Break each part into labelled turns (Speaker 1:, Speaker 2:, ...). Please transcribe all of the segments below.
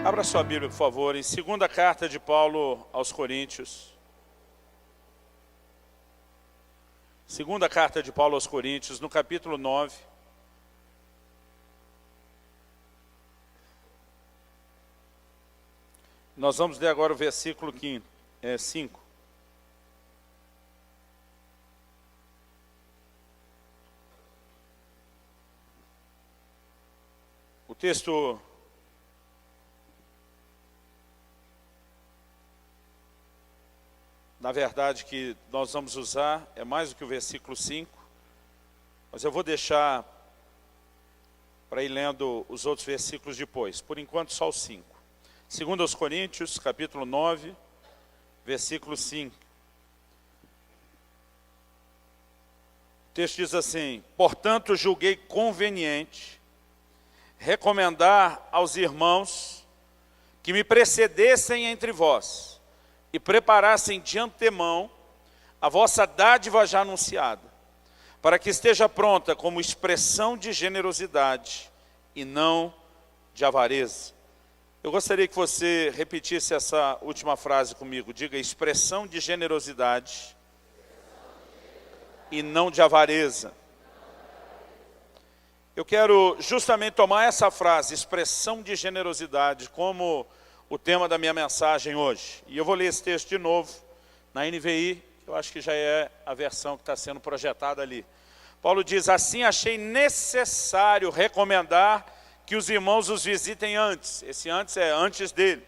Speaker 1: Abra sua Bíblia, por favor, em segunda carta de Paulo aos Coríntios. Segunda carta de Paulo aos Coríntios, no capítulo 9. Nós vamos ler agora o versículo 5. O texto na verdade que nós vamos usar é mais do que o versículo 5, mas eu vou deixar para ir lendo os outros versículos depois. Por enquanto só os 5. Segundo aos Coríntios, capítulo 9, versículo 5. O texto diz assim: portanto julguei conveniente recomendar aos irmãos que me precedessem entre vós e preparassem de antemão a vossa dádiva já anunciada, para que esteja pronta como expressão de generosidade e não de avareza. Eu gostaria que você repetisse essa última frase comigo. Diga: expressão de generosidade e não de avareza. Eu quero justamente tomar essa frase, expressão de generosidade, como o tema da minha mensagem hoje. E eu vou ler esse texto de novo, na NVI, que eu acho que já é a versão que está sendo projetada ali. Paulo diz: assim achei necessário recomendar que os irmãos os visitem antes. Esse antes é antes dele.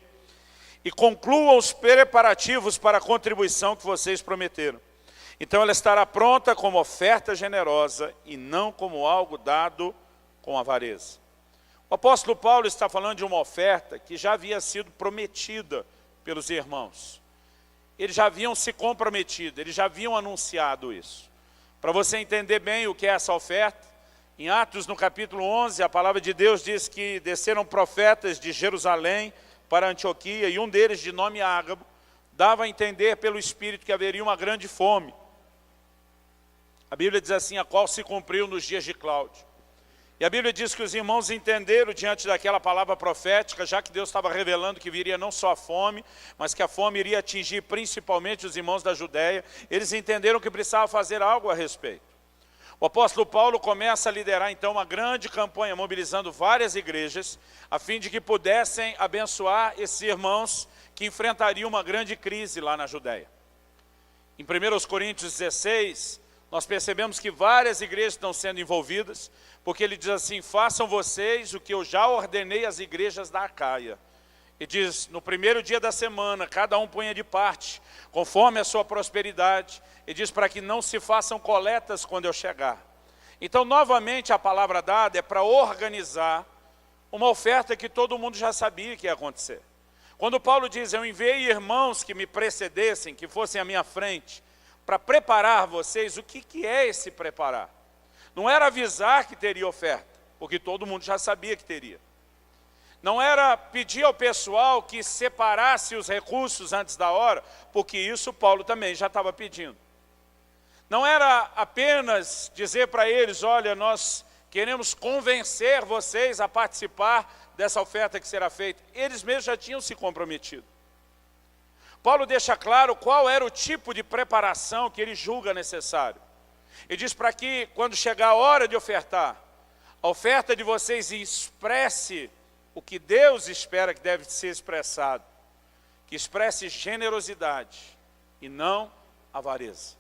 Speaker 1: E concluam os preparativos para a contribuição que vocês prometeram. Então ela estará pronta como oferta generosa e não como algo dado com avareza. O apóstolo Paulo está falando de uma oferta que já havia sido prometida pelos irmãos. Eles já haviam se comprometido, eles já haviam anunciado isso. Para você entender bem o que é essa oferta, em Atos, no capítulo 11, a palavra de Deus diz que desceram profetas de Jerusalém para Antioquia, e um deles, de nome Ágabo, dava a entender pelo Espírito que haveria uma grande fome. A Bíblia diz assim: a qual se cumpriu nos dias de Cláudio. E a Bíblia diz que os irmãos entenderam diante daquela palavra profética, já que Deus estava revelando que viria não só a fome, mas que a fome iria atingir principalmente os irmãos da Judéia. Eles entenderam que precisava fazer algo a respeito. O apóstolo Paulo começa a liderar então uma grande campanha, mobilizando várias igrejas, a fim de que pudessem abençoar esses irmãos que enfrentariam uma grande crise lá na Judéia. Em 1 Coríntios 16, nós percebemos que várias igrejas estão sendo envolvidas, porque ele diz assim: façam vocês o que eu já ordenei às igrejas da Acaia. E diz: no primeiro dia da semana, cada um ponha de parte, conforme a sua prosperidade. E diz: para que não se façam coletas quando eu chegar. Então, novamente, a palavra dada é para organizar uma oferta que todo mundo já sabia que ia acontecer. Quando Paulo diz: eu enviei irmãos que me precedessem, que fossem à minha frente, para preparar vocês, o que é esse preparar? Não era avisar que teria oferta, porque todo mundo já sabia que teria. Não era pedir ao pessoal que separasse os recursos antes da hora, porque isso Paulo também já estava pedindo. Não era apenas dizer para eles: olha, nós queremos convencer vocês a participar dessa oferta que será feita. Eles mesmos já tinham se comprometido. Paulo deixa claro qual era o tipo de preparação que ele julga necessário. Ele diz para que, quando chegar a hora de ofertar, a oferta de vocês expresse o que Deus espera que deve ser expressado, que expresse generosidade e não avareza.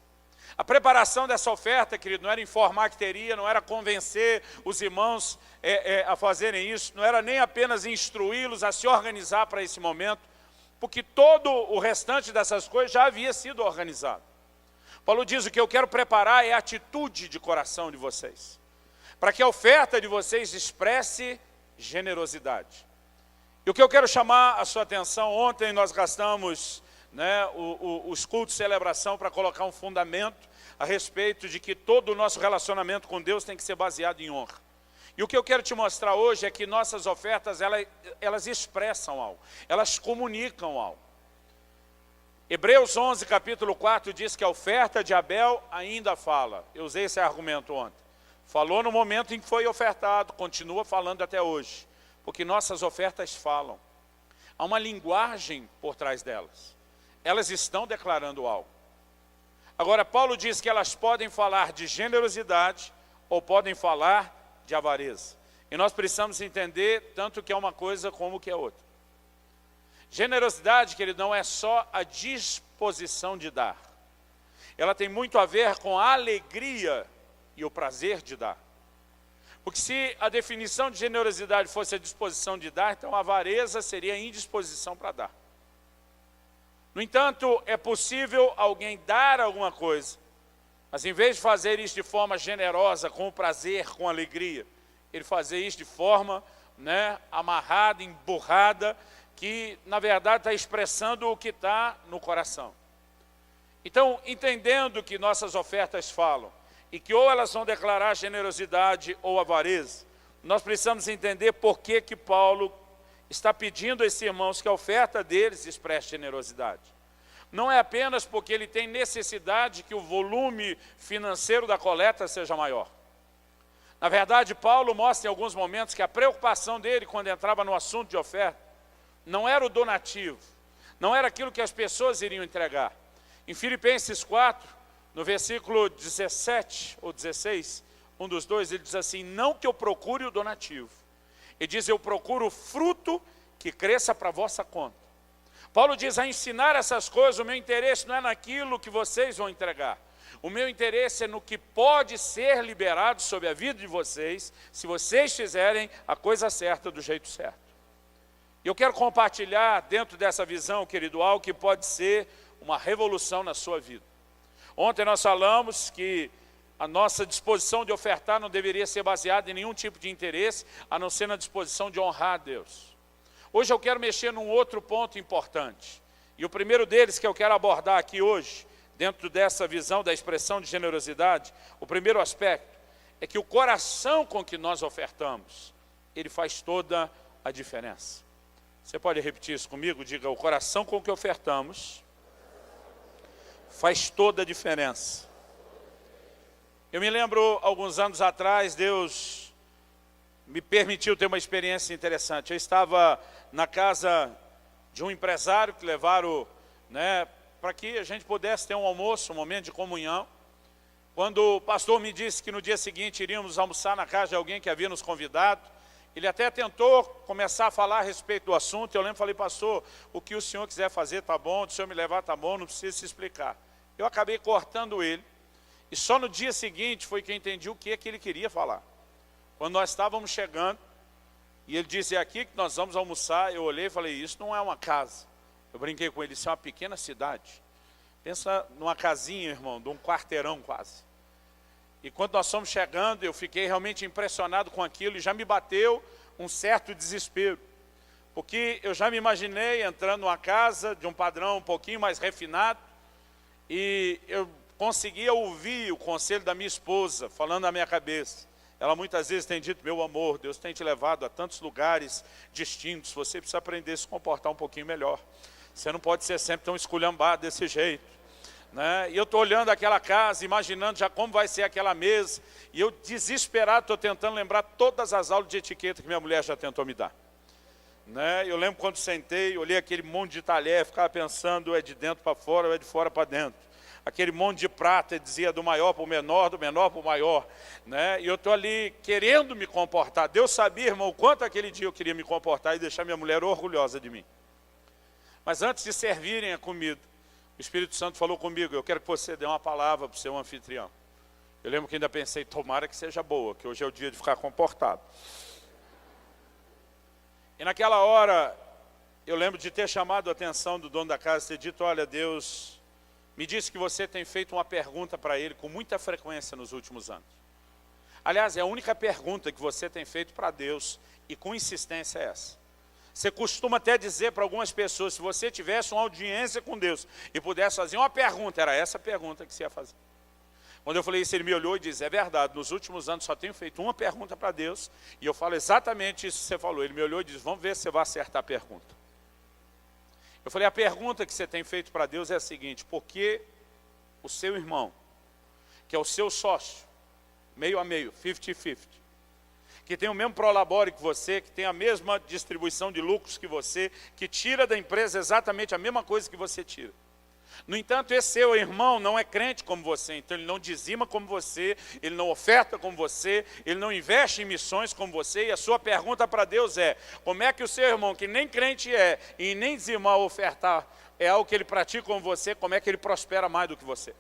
Speaker 1: A preparação dessa oferta, querido, não era informar que teria, não era convencer os irmãos a fazerem isso, não era nem apenas instruí-los a se organizar para esse momento, porque todo o restante dessas coisas já havia sido organizado. Paulo diz: o que eu quero preparar é a atitude de coração de vocês, para que a oferta de vocês expresse generosidade. E o que eu quero chamar a sua atenção: ontem nós gastamos os cultos de celebração para colocar um fundamento a respeito de que todo o nosso relacionamento com Deus tem que ser baseado em honra. E o que eu quero te mostrar hoje é que nossas ofertas, elas expressam algo, elas comunicam algo. Hebreus 11, capítulo 4, diz que a oferta de Abel ainda fala. Eu usei esse argumento ontem. Falou no momento em que foi ofertado, continua falando até hoje. Porque nossas ofertas falam. Há uma linguagem por trás delas. Elas estão declarando algo. Agora, Paulo diz que elas podem falar de generosidade ou podem falar de avareza. E nós precisamos entender tanto que é uma coisa como que é outra. Generosidade, querido, não é só a disposição de dar. Ela tem muito a ver com a alegria e o prazer de dar. Porque se a definição de generosidade fosse a disposição de dar, então a avareza seria a indisposição para dar. No entanto, é possível alguém dar alguma coisa, mas em vez de fazer isso de forma generosa, com prazer, com alegria, ele fazer isso de forma amarrada, emburrada, que na verdade está expressando o que está no coração. Então, entendendo que nossas ofertas falam, e que ou elas vão declarar generosidade ou avareza, nós precisamos entender por que que Paulo está pedindo a esses irmãos que a oferta deles expresse generosidade. Não é apenas porque ele tem necessidade que o volume financeiro da coleta seja maior. Na verdade, Paulo mostra em alguns momentos que a preocupação dele quando entrava no assunto de oferta não era o donativo, não era aquilo que as pessoas iriam entregar. Em Filipenses 4, no versículo 17 ou 16, um dos dois, ele diz assim, não que eu procure o donativo. Ele diz, eu procuro o fruto que cresça para a vossa conta. Paulo diz, a ensinar essas coisas, o meu interesse não é naquilo que vocês vão entregar. O meu interesse é no que pode ser liberado sobre a vida de vocês, se vocês fizerem a coisa certa do jeito certo. E eu quero compartilhar dentro dessa visão, querido, algo que pode ser uma revolução na sua vida. Ontem nós falamos que a nossa disposição de ofertar não deveria ser baseada em nenhum tipo de interesse, a não ser na disposição de honrar a Deus. Hoje eu quero mexer num outro ponto importante. E o primeiro deles que eu quero abordar aqui hoje, dentro dessa visão da expressão de generosidade, o primeiro aspecto é que o coração com que nós ofertamos, ele faz toda a diferença. Você pode repetir isso comigo? Diga, o coração com que ofertamos faz toda a diferença. Eu me lembro, alguns anos atrás, Deus me permitiu ter uma experiência interessante. Eu estava na casa de um empresário que levaram para que a gente pudesse ter um almoço, um momento de comunhão. Quando o pastor me disse que no dia seguinte iríamos almoçar na casa de alguém que havia nos convidado, ele até tentou começar a falar a respeito do assunto. Eu lembro, falei, pastor, o que o senhor quiser fazer está bom, se o senhor me levar está bom, não precisa se explicar. Eu acabei cortando ele, e só no dia seguinte foi que eu entendi o que é que ele queria falar. Quando nós estávamos chegando, e ele disse, é aqui que nós vamos almoçar, eu olhei e falei, isso não é uma casa. Eu brinquei com ele, isso é uma pequena cidade. Pensa numa casinha, irmão, de um quarteirão quase. E quando nós fomos chegando, eu fiquei realmente impressionado com aquilo, e já me bateu um certo desespero. Porque eu já me imaginei entrando numa casa de um padrão um pouquinho mais refinado, e eu conseguia ouvir o conselho da minha esposa falando na minha cabeça. Ela muitas vezes tem dito, meu amor, Deus tem te levado a tantos lugares distintos, você precisa aprender a se comportar um pouquinho melhor. Você não pode ser sempre tão esculhambado desse jeito. E eu estou olhando aquela casa, imaginando já como vai ser aquela mesa, e eu desesperado estou tentando lembrar todas as aulas de etiqueta que minha mulher já tentou me dar. Eu lembro quando sentei, olhei aquele monte de talher, ficava pensando, é de dentro para fora ou é de fora para dentro. Aquele monte de prata, dizia do maior para o menor, do menor para o maior. E eu estou ali querendo me comportar. Deus sabia, irmão, o quanto aquele dia eu queria me comportar e deixar minha mulher orgulhosa de mim. Mas antes de servirem a comida, o Espírito Santo falou comigo, eu quero que você dê uma palavra para o seu anfitrião. Eu lembro que ainda pensei, tomara que seja boa, que hoje é o dia de ficar comportado. E naquela hora, eu lembro de ter chamado a atenção do dono da casa, ter dito, olha, Deus me disse que você tem feito uma pergunta para ele com muita frequência nos últimos anos. Aliás, é a única pergunta que você tem feito para Deus, e com insistência é essa. Você costuma até dizer para algumas pessoas, se você tivesse uma audiência com Deus e pudesse fazer uma pergunta, era essa pergunta que você ia fazer. Quando eu falei isso, ele me olhou e disse, é verdade, nos últimos anos só tenho feito uma pergunta para Deus, e eu falo exatamente isso que você falou. Ele me olhou e disse, vamos ver se você vai acertar a pergunta. Eu falei, a pergunta que você tem feito para Deus é a seguinte, por que o seu irmão, que é o seu sócio, meio a meio, 50-50, que tem o mesmo prolabore que você, que tem a mesma distribuição de lucros que você, que tira da empresa exatamente a mesma coisa que você tira. No entanto, esse seu irmão não é crente como você, então ele não dizima como você, ele não oferta como você, ele não investe em missões como você, e a sua pergunta para Deus é: como é que o seu irmão, que nem crente é, e nem dizimar ou ofertar, é algo que ele pratica como você, como é que ele prospera mais do que você?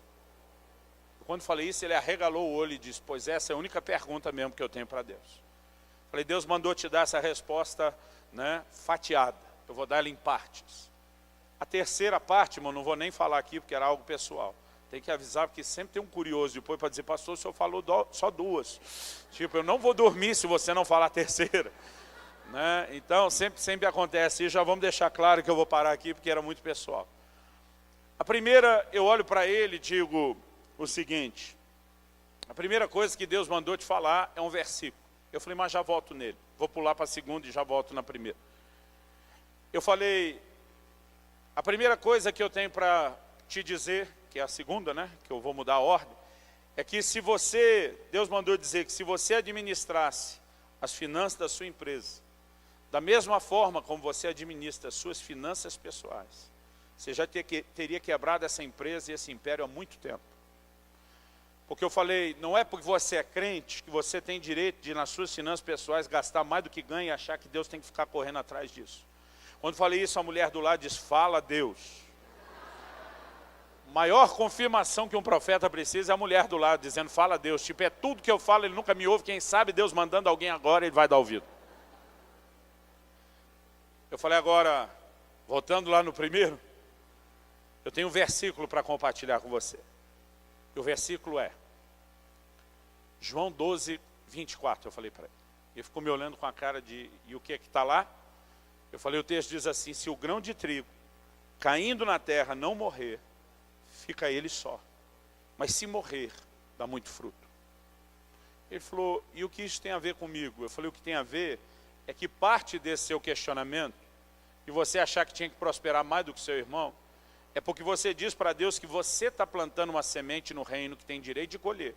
Speaker 1: Quando falei isso, ele arregalou o olho e disse: pois essa é a única pergunta mesmo que eu tenho para Deus. Falei: Deus mandou te dar essa resposta, né, fatiada, eu vou dar ela em partes. A terceira parte, irmão, não vou nem falar aqui porque era algo pessoal. Tem que avisar, porque sempre tem um curioso depois para dizer: pastor, o senhor falou só duas. Tipo, eu não vou dormir se você não falar a terceira. Né? Então, sempre acontece. E já vamos deixar claro que eu vou parar aqui porque era muito pessoal. A primeira, eu olho para ele e digo o seguinte: a primeira coisa que Deus mandou te falar é um versículo. Eu falei: mas já volto nele. Vou pular para a segunda e já volto na primeira. Eu falei: a primeira coisa que eu tenho para te dizer, que é a segunda, né, que eu vou mudar a ordem, é que se você, Deus mandou dizer que se você administrasse as finanças da sua empresa, da mesma forma como você administra as suas finanças pessoais, você já teria quebrado essa empresa e esse império há muito tempo. Porque eu falei: não é porque você é crente que você tem direito de, nas suas finanças pessoais, gastar mais do que ganha e achar que Deus tem que ficar correndo atrás disso. Quando falei isso, a mulher do lado diz: fala Deus. Maior confirmação que um profeta precisa é a mulher do lado dizendo: fala Deus. Tipo, é tudo que eu falo, ele nunca me ouve. Quem sabe Deus mandando alguém agora, ele vai dar ouvido. Eu falei: agora, voltando lá no primeiro, eu tenho um versículo para compartilhar com você. E o versículo é João 12, 24. Eu falei para ele. Ele ficou me olhando com a cara de: e o que é que está lá? Eu falei: o texto diz assim: se o grão de trigo caindo na terra não morrer, fica ele só. Mas se morrer, dá muito fruto. Ele falou: e o que isso tem a ver comigo? Eu falei: o que tem a ver é que parte desse seu questionamento, e você achar que tinha que prosperar mais do que seu irmão, é porque você diz para Deus que você está plantando uma semente no reino que tem direito de colher,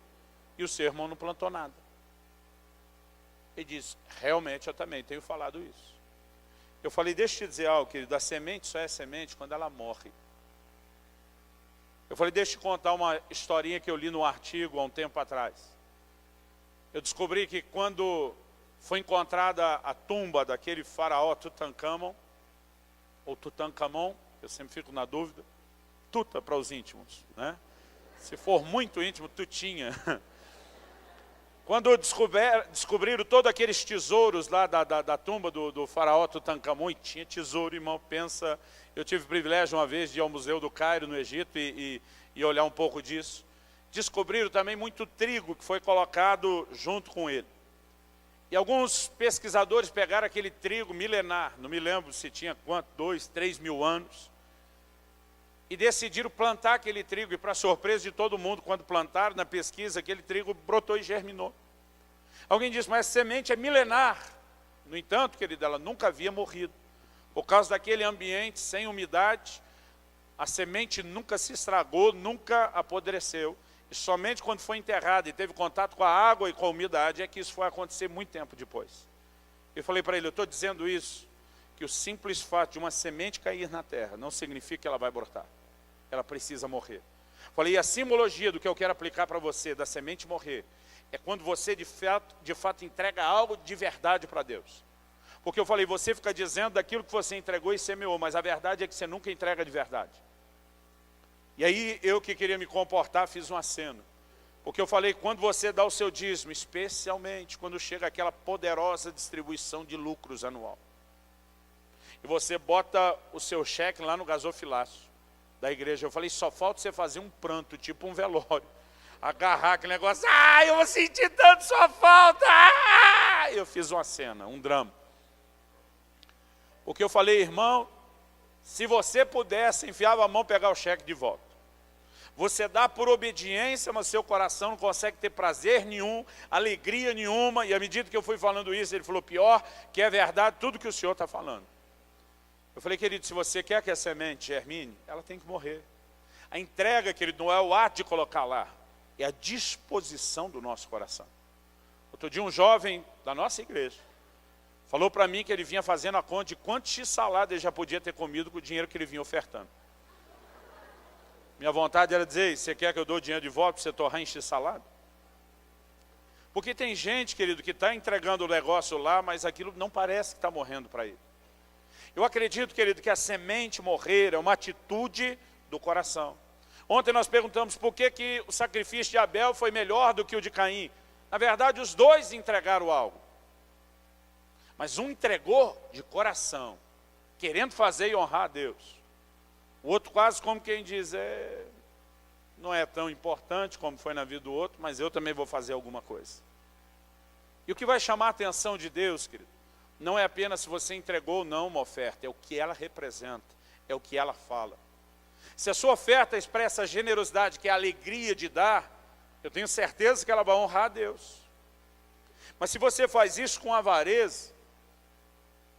Speaker 1: e o seu irmão não plantou nada. Ele diz: realmente eu também tenho falado isso. Eu falei: deixa eu te dizer algo, querido, a semente só é semente quando ela morre. Eu falei: deixa eu te contar uma historinha que eu li no artigo há um tempo atrás. Eu descobri que quando foi encontrada a tumba daquele faraó Tutankhamon, ou Tutankhamon, eu sempre fico na dúvida, Tuta para os íntimos, né? Se for muito íntimo, Tutinha. Quando descobriram todos aqueles tesouros lá da tumba do faraó Tutankhamon, e tinha tesouro, irmão, pensa, eu tive o privilégio uma vez de ir ao Museu do Cairo, no Egito, e olhar um pouco disso. Descobriram também muito trigo que foi colocado junto com ele. E alguns pesquisadores pegaram aquele trigo milenar, não me lembro se tinha quanto, 2, 3 mil anos, e decidiram plantar aquele trigo, e para surpresa de todo mundo, quando plantaram na pesquisa, aquele trigo brotou e germinou. Alguém disse: mas a semente é milenar. No entanto, querida, ela nunca havia morrido. Por causa daquele ambiente sem umidade, a semente nunca se estragou, nunca apodreceu. E somente quando foi enterrada e teve contato com a água e com a umidade, é que isso foi acontecer muito tempo depois. Eu falei para ele: eu estou dizendo isso, que o simples fato de uma semente cair na terra não significa que ela vai brotar. Ela precisa morrer. Falei: e a simbologia do que eu quero aplicar para você, da semente morrer, é quando você de fato entrega algo de verdade para Deus. Porque eu falei: você fica dizendo daquilo que você entregou e semeou, mas a verdade é que você nunca entrega de verdade. E aí eu que queria me comportar, fiz um aceno. Porque eu falei: quando você dá o seu dízimo, especialmente quando chega aquela poderosa distribuição de lucros anual, e você bota o seu cheque lá no gasofilácio da igreja, eu falei: só falta você fazer um pranto, tipo um velório, agarrar aquele negócio: eu vou sentir tanto sua falta, eu fiz uma cena, um drama. Porque eu falei: irmão, se você pudesse, enfiava a mão, pegar o cheque de volta. Você dá por obediência, mas seu coração não consegue ter prazer nenhum, alegria nenhuma. E à medida que eu fui falando isso, ele falou: pior que é verdade tudo que o senhor está falando. Eu falei: querido, se você quer que a semente germine, ela tem que morrer. A entrega, querido, não é o ato de colocar lá, é a disposição do nosso coração. Outro dia um jovem da nossa igreja falou para mim que ele vinha fazendo a conta de quantos x-salada ele já podia ter comido com o dinheiro que ele vinha ofertando. Minha vontade era dizer: você quer que eu dou o dinheiro de volta para você torrar em x-salada? Porque tem gente, querido, que está entregando o negócio lá, mas aquilo não parece que está morrendo para ele. Eu acredito, querido, que a semente morrer é uma atitude do coração. Ontem nós perguntamos por que o sacrifício de Abel foi melhor do que o de Caim. Na verdade, os dois entregaram algo. Mas um entregou de coração, querendo fazer e honrar a Deus. O outro quase como quem diz, não é tão importante como foi na vida do outro, mas eu também vou fazer alguma coisa. E o que vai chamar a atenção de Deus, querido, não é apenas se você entregou ou não uma oferta, é o que ela representa, é o que ela fala. Se a sua oferta expressa a generosidade, que é a alegria de dar, eu tenho certeza que ela vai honrar a Deus. Mas se você faz isso com avareza,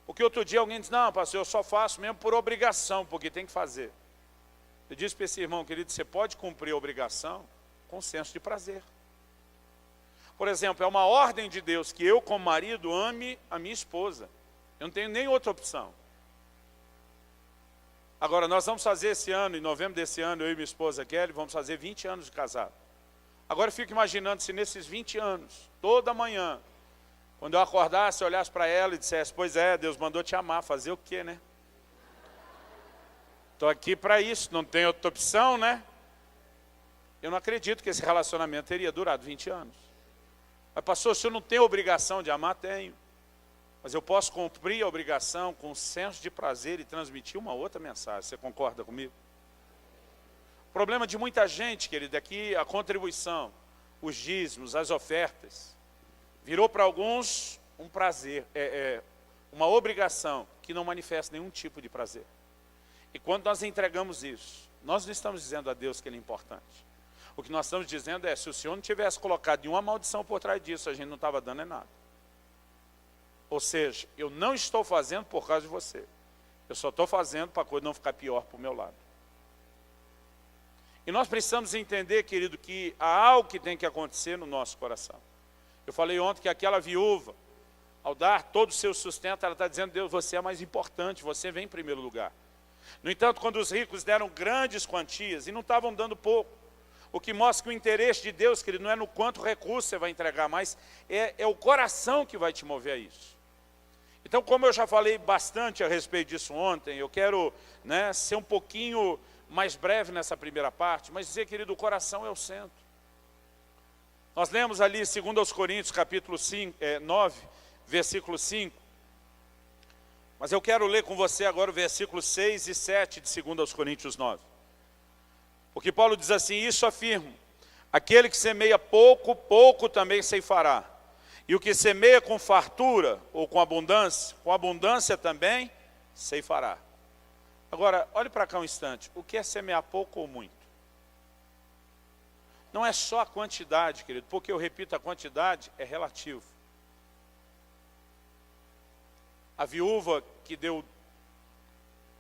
Speaker 1: porque outro dia alguém diz: não, pastor, eu só faço mesmo por obrigação, porque tem que fazer. Eu disse para esse irmão, querido, você pode cumprir a obrigação com senso de prazer. Por exemplo, é uma ordem de Deus que eu, como marido, ame a minha esposa. Eu não tenho nem outra opção. Agora, nós vamos fazer esse ano, em novembro desse ano, eu e minha esposa Kelly, vamos fazer 20 anos de casado. Agora eu fico imaginando se nesses 20 anos, toda manhã, quando eu acordasse, eu olhasse para ela e dissesse: pois é, Deus mandou te amar, fazer o quê, né? Estou aqui para isso, não tem outra opção, né? Eu não acredito que esse relacionamento teria durado 20 anos. Mas pastor, se eu não tenho obrigação de amar, tenho. Mas eu posso cumprir a obrigação com senso de prazer e transmitir uma outra mensagem. Você concorda comigo? O problema de muita gente, querido, é que a contribuição, os dízimos, as ofertas, virou para alguns um prazer, uma obrigação que não manifesta nenhum tipo de prazer. E quando nós entregamos isso, nós não estamos dizendo a Deus que Ele é importante. O que nós estamos dizendo é: se o Senhor não tivesse colocado nenhuma maldição por trás disso, a gente não estava dando nada. Ou seja, eu não estou fazendo por causa de você. Eu só estou fazendo para a coisa não ficar pior para o meu lado. E nós precisamos entender, querido, que há algo que tem que acontecer no nosso coração. Eu falei ontem que aquela viúva, ao dar todo o seu sustento, ela está dizendo: Deus, você é mais importante, você vem em primeiro lugar. No entanto, quando os ricos deram grandes quantias, e não estavam dando pouco, o que mostra que o interesse de Deus, querido, não é no quanto recurso você vai entregar, mas é o coração que vai te mover a isso. Então, como eu já falei bastante a respeito disso ontem, eu quero ser um pouquinho mais breve nessa primeira parte, mas dizer, querido, o coração é o centro. Nós lemos ali 2 Coríntios, capítulo 9, versículo 5. Mas eu quero ler com você agora o versículo 6 e 7 de 2 Coríntios 9. Porque Paulo diz assim: isso afirmo, aquele que semeia pouco, pouco também ceifará. E o que semeia com fartura ou com abundância também ceifará. Agora, olhe para cá um instante. O que é semear pouco ou muito? Não é só a quantidade, querido, porque eu repito, a quantidade é relativo. A viúva que deu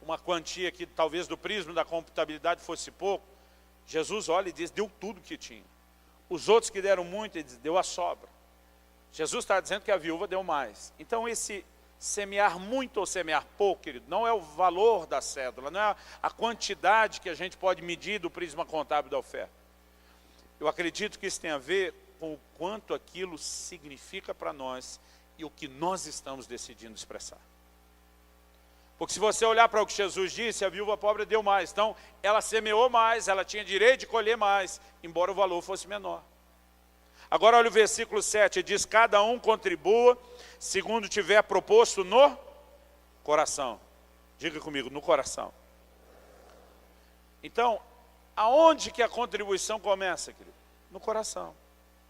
Speaker 1: uma quantia que talvez do prisma da computabilidade fosse pouco, Jesus olha e diz: deu tudo que tinha. Os outros que deram muito, ele diz: deu a sobra. Jesus está dizendo que a viúva deu mais. Então esse semear muito ou semear pouco, querido, não é o valor da cédula, não é a quantidade que a gente pode medir do prisma contábil da oferta. Eu acredito que isso tem a ver com o quanto aquilo significa para nós e o que nós estamos decidindo expressar. Porque se você olhar para o que Jesus disse, a viúva pobre deu mais. Então, ela semeou mais, ela tinha direito de colher mais, embora o valor fosse menor. Agora olha o versículo 7, diz: cada um contribua segundo tiver proposto no coração. Diga comigo, no coração. Então, aonde que a contribuição começa, querido? No coração.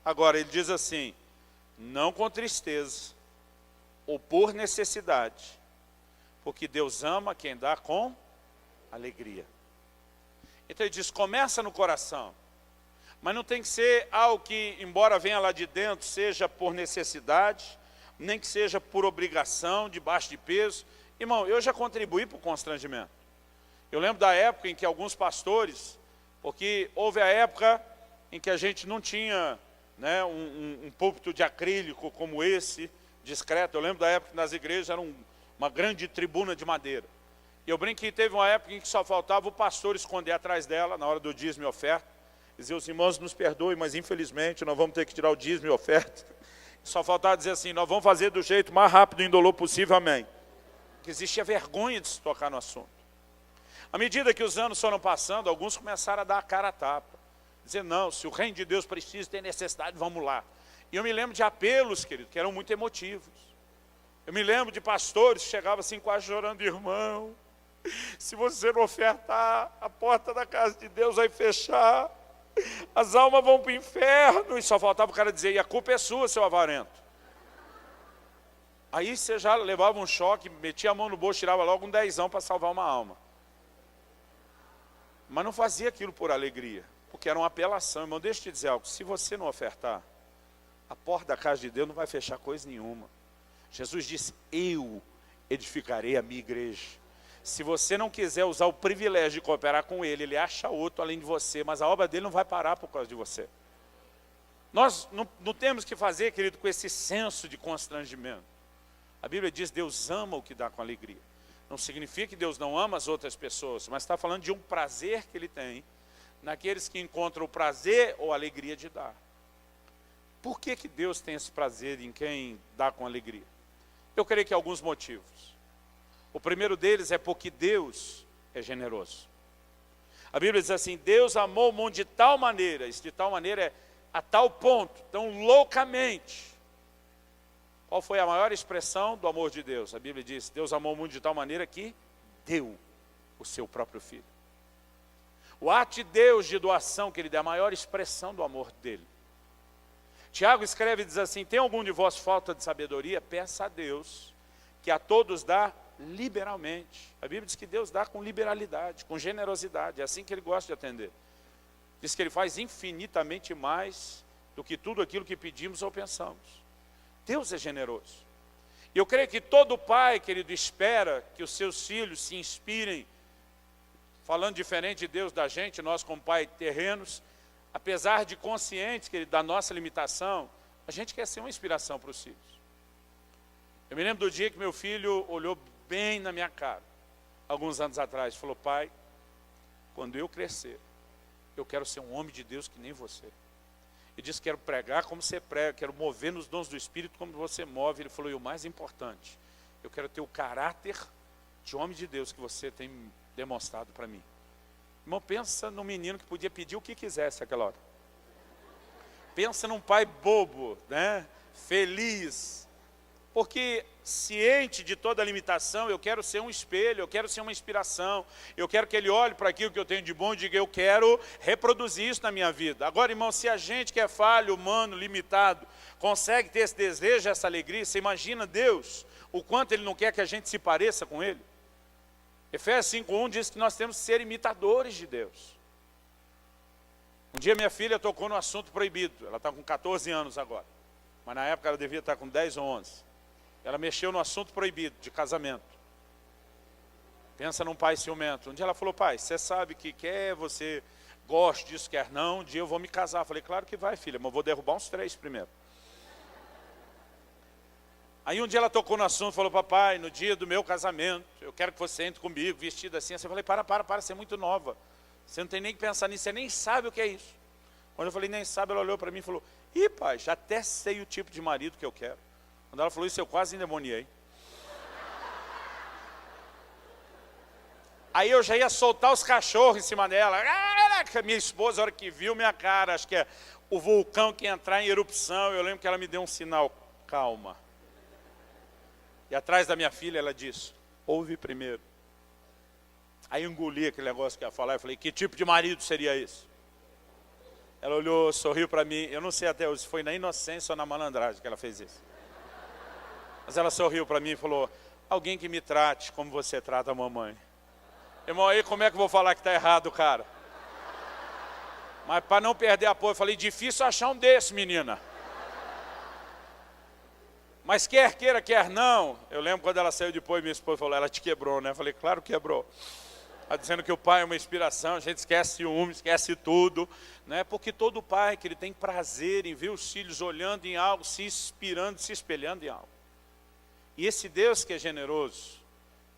Speaker 1: Agora, ele diz assim: não com tristeza ou por necessidade, porque Deus ama quem dá com alegria. Então ele diz: começa no coração. Mas não tem que ser algo que, embora venha lá de dentro, seja por necessidade, nem que seja por obrigação, debaixo de peso. Irmão, eu já contribuí para o constrangimento. Eu lembro da época em que alguns pastores, porque houve a época em que a gente não tinha né, um púlpito de acrílico como esse, discreto. Eu lembro da época que nas igrejas era uma grande tribuna de madeira. E eu brinco que teve uma época em que só faltava o pastor esconder atrás dela, na hora do dízimo e oferta. Dizer, os irmãos nos perdoem, mas infelizmente nós vamos ter que tirar o dízimo e oferta. Só faltava dizer assim, nós vamos fazer do jeito mais rápido e indolor possível, amém. Porque existia vergonha de se tocar no assunto. À medida que os anos foram passando, alguns começaram a dar a cara a tapa. Dizer, não, se o reino de Deus precisa, tem necessidade, vamos lá. E eu me lembro de apelos, querido, que eram muito emotivos. Eu me lembro de pastores que chegavam assim quase chorando, irmão, se você não ofertar, a porta da casa de Deus vai fechar, as almas vão para o inferno. E só faltava o cara dizer, e a culpa é sua, seu avarento. Aí você já levava um choque, metia a mão no bolso, tirava logo um 10 para salvar uma alma. Mas não fazia aquilo por alegria, porque era uma apelação. Irmão, deixa eu te dizer algo, se você não ofertar, a porta da casa de Deus não vai fechar coisa nenhuma. Jesus disse, eu edificarei a minha igreja. Se você não quiser usar o privilégio de cooperar com ele, ele acha outro além de você, mas a obra dele não vai parar por causa de você. Nós não temos que fazer, querido, com esse senso de constrangimento. A Bíblia diz, Deus ama o que dá com alegria. Não significa que Deus não ama as outras pessoas, mas está falando de um prazer que ele tem naqueles que encontram o prazer ou a alegria de dar. Por que Deus tem esse prazer em quem dá com alegria? Eu creio que há alguns motivos. O primeiro deles é porque Deus é generoso. A Bíblia diz assim, Deus amou o mundo de tal maneira, isso de tal maneira é a tal ponto, tão loucamente. Qual foi a maior expressão do amor de Deus? A Bíblia diz, Deus amou o mundo de tal maneira que deu o seu próprio filho. O ato de Deus de doação, que ele dá a maior expressão do amor dele. Tiago escreve e diz assim, tem algum de vós falta de sabedoria? Peça a Deus, que a todos dá liberalmente. A Bíblia diz que Deus dá com liberalidade, com generosidade, é assim que ele gosta de atender. Diz que ele faz infinitamente mais do que tudo aquilo que pedimos ou pensamos. Deus é generoso. E eu creio que todo pai, querido, espera que os seus filhos se inspirem, falando diferente de Deus da gente, nós como pai terrenos, apesar de conscientes, querido, da nossa limitação, a gente quer ser uma inspiração para os filhos. Eu me lembro do dia que meu filho olhou bem na minha cara, alguns anos atrás, falou, pai, quando eu crescer, eu quero ser um homem de Deus que nem você. Ele disse, quero pregar como você prega, quero mover nos dons do Espírito como você move. Ele falou, e o mais importante, eu quero ter o caráter de homem de Deus que você tem demonstrado para mim. Irmão, pensa num menino que podia pedir o que quisesse naquela hora. Pensa num pai bobo, né? Feliz. Porque ciente de toda a limitação, eu quero ser um espelho, eu quero ser uma inspiração, eu quero que ele olhe para aquilo que eu tenho de bom e diga, eu quero reproduzir isso na minha vida. Agora, irmão, se a gente que é falho, humano, limitado, consegue ter esse desejo, essa alegria, você imagina Deus, o quanto Ele não quer que a gente se pareça com Ele? Efésios 5:1 diz que nós temos que ser imitadores de Deus. Um dia minha filha tocou no assunto proibido, ela está com 14 anos agora, mas na época ela devia estar com 10 ou 11. Ela mexeu no assunto proibido de casamento. Pensa num pai ciumento. Um dia ela falou, pai, você sabe que quer você gosta disso, quer não, um dia eu vou me casar. Eu falei, claro que vai, filha, mas eu vou derrubar uns 3 primeiro. Aí um dia ela tocou no assunto, falou, papai, no dia do meu casamento, eu quero que você entre comigo, vestida assim. Eu falei, para, você é muito nova. Você não tem nem que pensar nisso, você nem sabe o que é isso. Quando eu falei, nem sabe, ela olhou para mim e falou, ih, pai, já até sei o tipo de marido que eu quero. Quando ela falou isso, eu quase endemoniei. Aí eu já ia soltar os cachorros em cima dela. Minha esposa, a hora que viu minha cara, acho que é o vulcão que ia entrar em erupção, eu lembro que ela me deu um sinal, calma. E atrás da minha filha ela disse, ouve primeiro. Aí eu engoli aquele negócio que ia falar, eu falei, que tipo de marido seria esse? Ela olhou, sorriu para mim, eu não sei até hoje se foi na inocência ou na malandragem que ela fez isso. Mas ela sorriu para mim e falou, alguém que me trate como você trata a mamãe. Irmão, aí como é que eu vou falar que está errado, cara? Mas para não perder apoio, eu falei, difícil achar um desse, menina. Mas quer queira, quer não. Eu lembro quando ela saiu depois, minha esposa falou, ela te quebrou, né? Eu falei, claro que quebrou. dizendo que o pai é uma inspiração, a gente esquece ciúme, esquece tudo, né? Porque todo pai que ele tem prazer em ver os filhos olhando em algo, se inspirando, se espelhando em algo. E esse Deus que é generoso,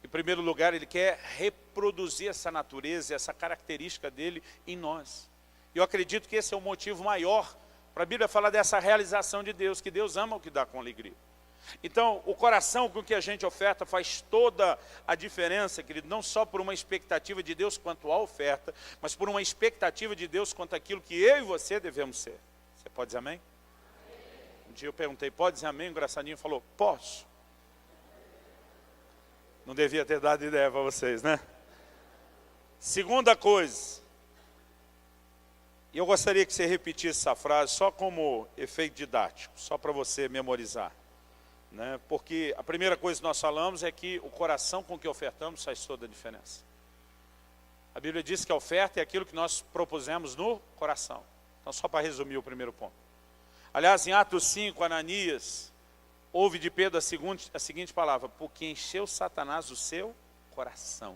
Speaker 1: em primeiro lugar, ele quer reproduzir essa natureza, essa característica dele em nós. E eu acredito que esse é o motivo maior para a Bíblia falar dessa realização de Deus, que Deus ama o que dá com alegria. Então, o coração com que a gente oferta faz toda a diferença, querido, não só por uma expectativa de Deus quanto à oferta, mas por uma expectativa de Deus quanto àquilo que eu e você devemos ser. Você pode dizer amém? Um dia eu perguntei, pode dizer amém? O engraçadinho falou, posso. Não devia ter dado ideia para vocês, né? Segunda coisa, e eu gostaria que você repetisse essa frase só como efeito didático, só para você memorizar. Né? Porque a primeira coisa que nós falamos é que o coração com que ofertamos faz toda a diferença. A Bíblia diz que a oferta é aquilo que nós propusemos no coração. Então, só para resumir o primeiro ponto. Aliás, em Atos 5, Ananias ouve de Pedro a seguinte palavra, porque encheu Satanás o seu coração.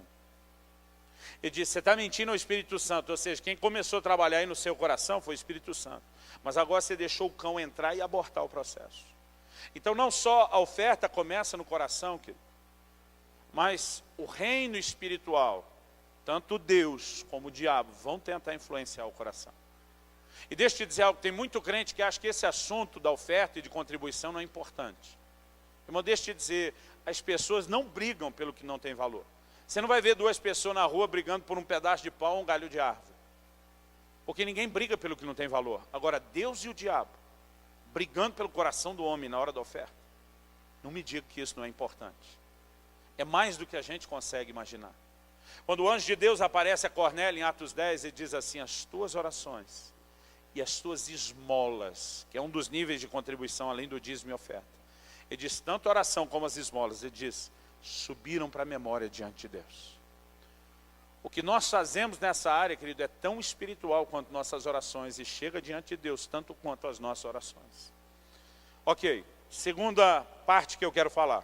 Speaker 1: Ele disse, você está mentindo ao Espírito Santo, ou seja, quem começou a trabalhar aí no seu coração foi o Espírito Santo. Mas agora você deixou o cão entrar e abortar o processo. Então não só a oferta começa no coração, querido, mas o reino espiritual, tanto Deus como o diabo, vão tentar influenciar o coração. E deixa eu te dizer algo, tem muito crente que acha que esse assunto da oferta e de contribuição não é importante. Irmão, deixa eu te dizer, as pessoas não brigam pelo que não tem valor. Você não vai ver duas pessoas na rua brigando por um pedaço de pau ou um galho de árvore. Porque ninguém briga pelo que não tem valor. Agora, Deus e o diabo, brigando pelo coração do homem na hora da oferta. Não me diga que isso não é importante. É mais do que a gente consegue imaginar. Quando o anjo de Deus aparece a Cornélio em Atos 10, ele diz assim, as tuas orações e as tuas esmolas, que é um dos níveis de contribuição além do dízimo e oferta. Ele diz, tanto a oração como as esmolas, ele diz, subiram para a memória diante de Deus. O que nós fazemos nessa área, querido, é tão espiritual quanto nossas orações e chega diante de Deus tanto quanto as nossas orações. Ok, segunda parte que eu quero falar.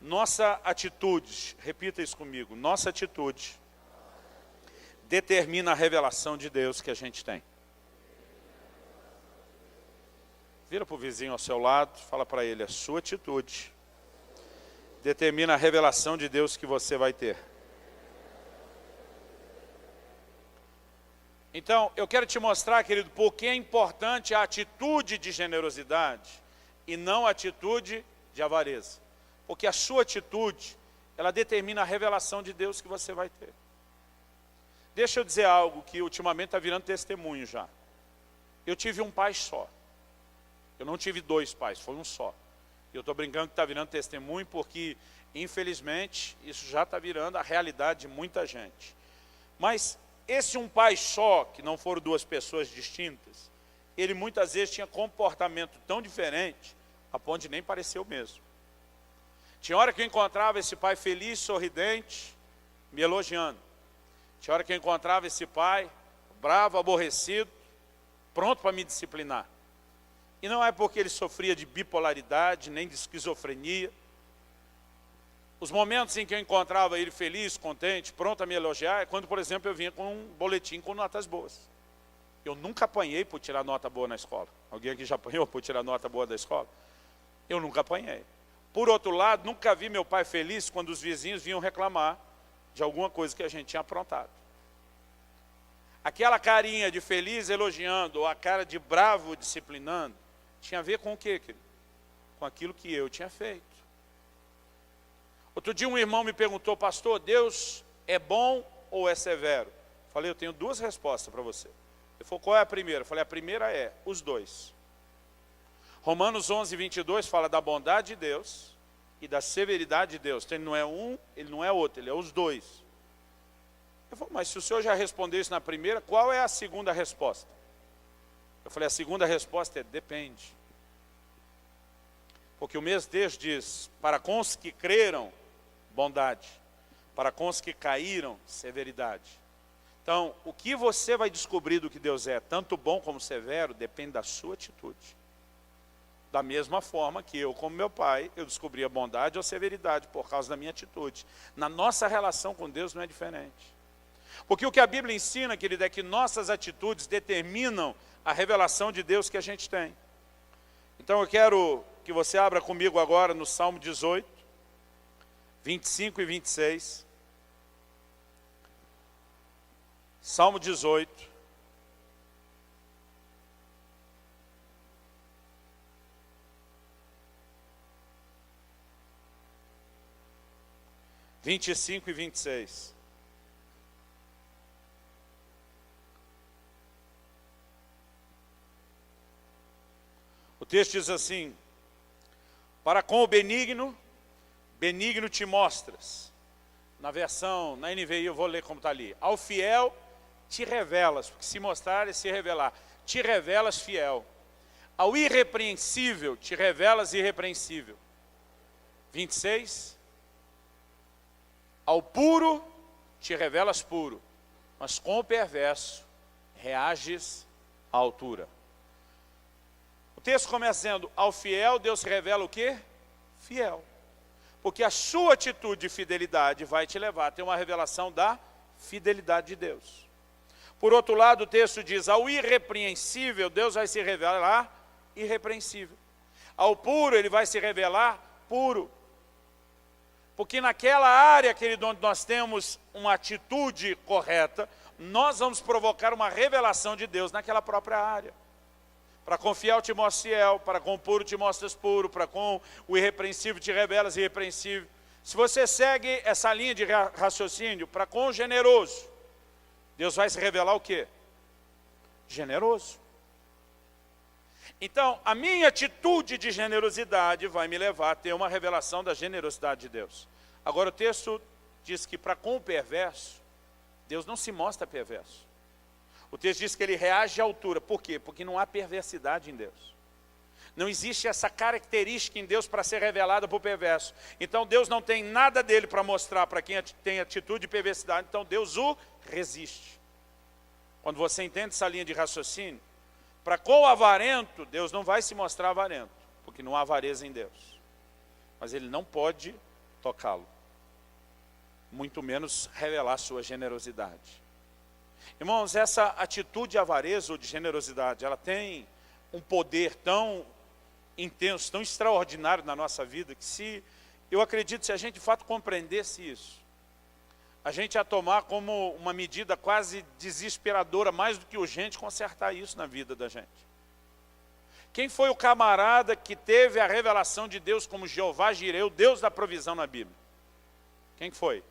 Speaker 1: Nossa atitude, repita isso comigo, nossa atitude determina a revelação de Deus que a gente tem. Vira para o vizinho ao seu lado, fala para ele, a sua atitude determina a revelação de Deus que você vai ter. Então, eu quero te mostrar, querido, por que é importante a atitude de generosidade e não a atitude de avareza. Porque a sua atitude, ela determina a revelação de Deus que você vai ter. Deixa eu dizer algo que ultimamente está virando testemunho já. Eu tive um pai só. Eu não tive dois pais, foi um só. Eu estou brincando que está virando testemunho porque, infelizmente, isso já está virando a realidade de muita gente. Mas esse um pai só, que não foram duas pessoas distintas, ele muitas vezes tinha comportamento tão diferente, a ponto de nem parecer o mesmo. Tinha hora que eu encontrava esse pai feliz, sorridente, me elogiando. Tinha hora que eu encontrava esse pai bravo, aborrecido, pronto para me disciplinar. E não é porque ele sofria de bipolaridade, nem de esquizofrenia. Os momentos em que eu encontrava ele feliz, contente, pronto a me elogiar, é quando, por exemplo, eu vinha com um boletim com notas boas. Eu nunca apanhei por tirar nota boa na escola. Alguém aqui já apanhou por tirar nota boa da escola? Eu nunca apanhei. Por outro lado, nunca vi meu pai feliz quando os vizinhos vinham reclamar de alguma coisa que a gente tinha aprontado. Aquela carinha de feliz elogiando, ou a cara de bravo disciplinando, tinha a ver com o quê, querido? Com aquilo que eu tinha feito. Outro dia um irmão me perguntou, pastor, Deus é bom ou é severo? Eu falei, eu tenho duas respostas para você. Ele falou, qual é a primeira? Eu falei, a primeira é os dois. Romanos 11, 22 fala da bondade de Deus e da severidade de Deus. Então ele não é um, ele não é outro, ele é os dois. Eu falei, mas se o senhor já respondeu isso na primeira, qual é a segunda resposta? Eu falei, a segunda resposta é depende. Porque o mesmo texto diz, para com os que creram, bondade. Para com os que caíram, severidade. Então, o que você vai descobrir do que Deus é, tanto bom como severo, depende da sua atitude. Da mesma forma que eu, como meu pai, eu descobri a bondade ou severidade por causa da minha atitude. Na nossa relação com Deus não é diferente. Porque o que a Bíblia ensina, querido, é que nossas atitudes determinam a revelação de Deus que a gente tem. Então eu quero que você abra comigo agora no Salmo 18, 25 e 26. Salmo 18. Vinte e 25 e 26. O texto diz assim: para com o benigno, benigno te mostras. Na versão, na NVI eu vou ler como está ali. Ao fiel te revelas, porque se mostrar é se revelar. Te revelas fiel. Ao irrepreensível te revelas irrepreensível. 26. Ao puro te revelas puro, mas com o perverso reages à altura. O texto começa dizendo: ao fiel Deus se revela o quê? Fiel. Porque a sua atitude de fidelidade vai te levar a ter uma revelação da fidelidade de Deus. Por outro lado, o texto diz: ao irrepreensível Deus vai se revelar irrepreensível. Ao puro Ele vai se revelar puro. Porque naquela área, querido, onde nós temos uma atitude correta, nós vamos provocar uma revelação de Deus naquela própria área. Para com o fiel te mostras fiel, para com o puro te mostras puro, para com o irrepreensível te revelas irrepreensível. Se você segue essa linha de raciocínio, para com o generoso, Deus vai se revelar o quê? Generoso. Então, a minha atitude de generosidade vai me levar a ter uma revelação da generosidade de Deus. Agora o texto diz que para com o perverso, Deus não se mostra perverso. O texto diz que Ele reage à altura. Por quê? Porque não há perversidade em Deus. Não existe essa característica em Deus para ser revelada para o perverso. Então Deus não tem nada dele para mostrar para quem tem atitude de perversidade. Então Deus o resiste. Quando você entende essa linha de raciocínio, para com o avarento, Deus não vai se mostrar avarento, porque não há avareza em Deus. Mas Ele não pode tocá-lo, muito menos revelar sua generosidade. Irmãos, essa atitude de avareza ou de generosidade, ela tem um poder tão intenso, tão extraordinário na nossa vida, que eu acredito, se a gente de fato compreendesse isso, a gente ia tomar como uma medida quase desesperadora, mais do que urgente, consertar isso na vida da gente. Quem foi o camarada que teve a revelação de Deus como Jeová Jireh, o Deus da provisão na Bíblia? Quem foi?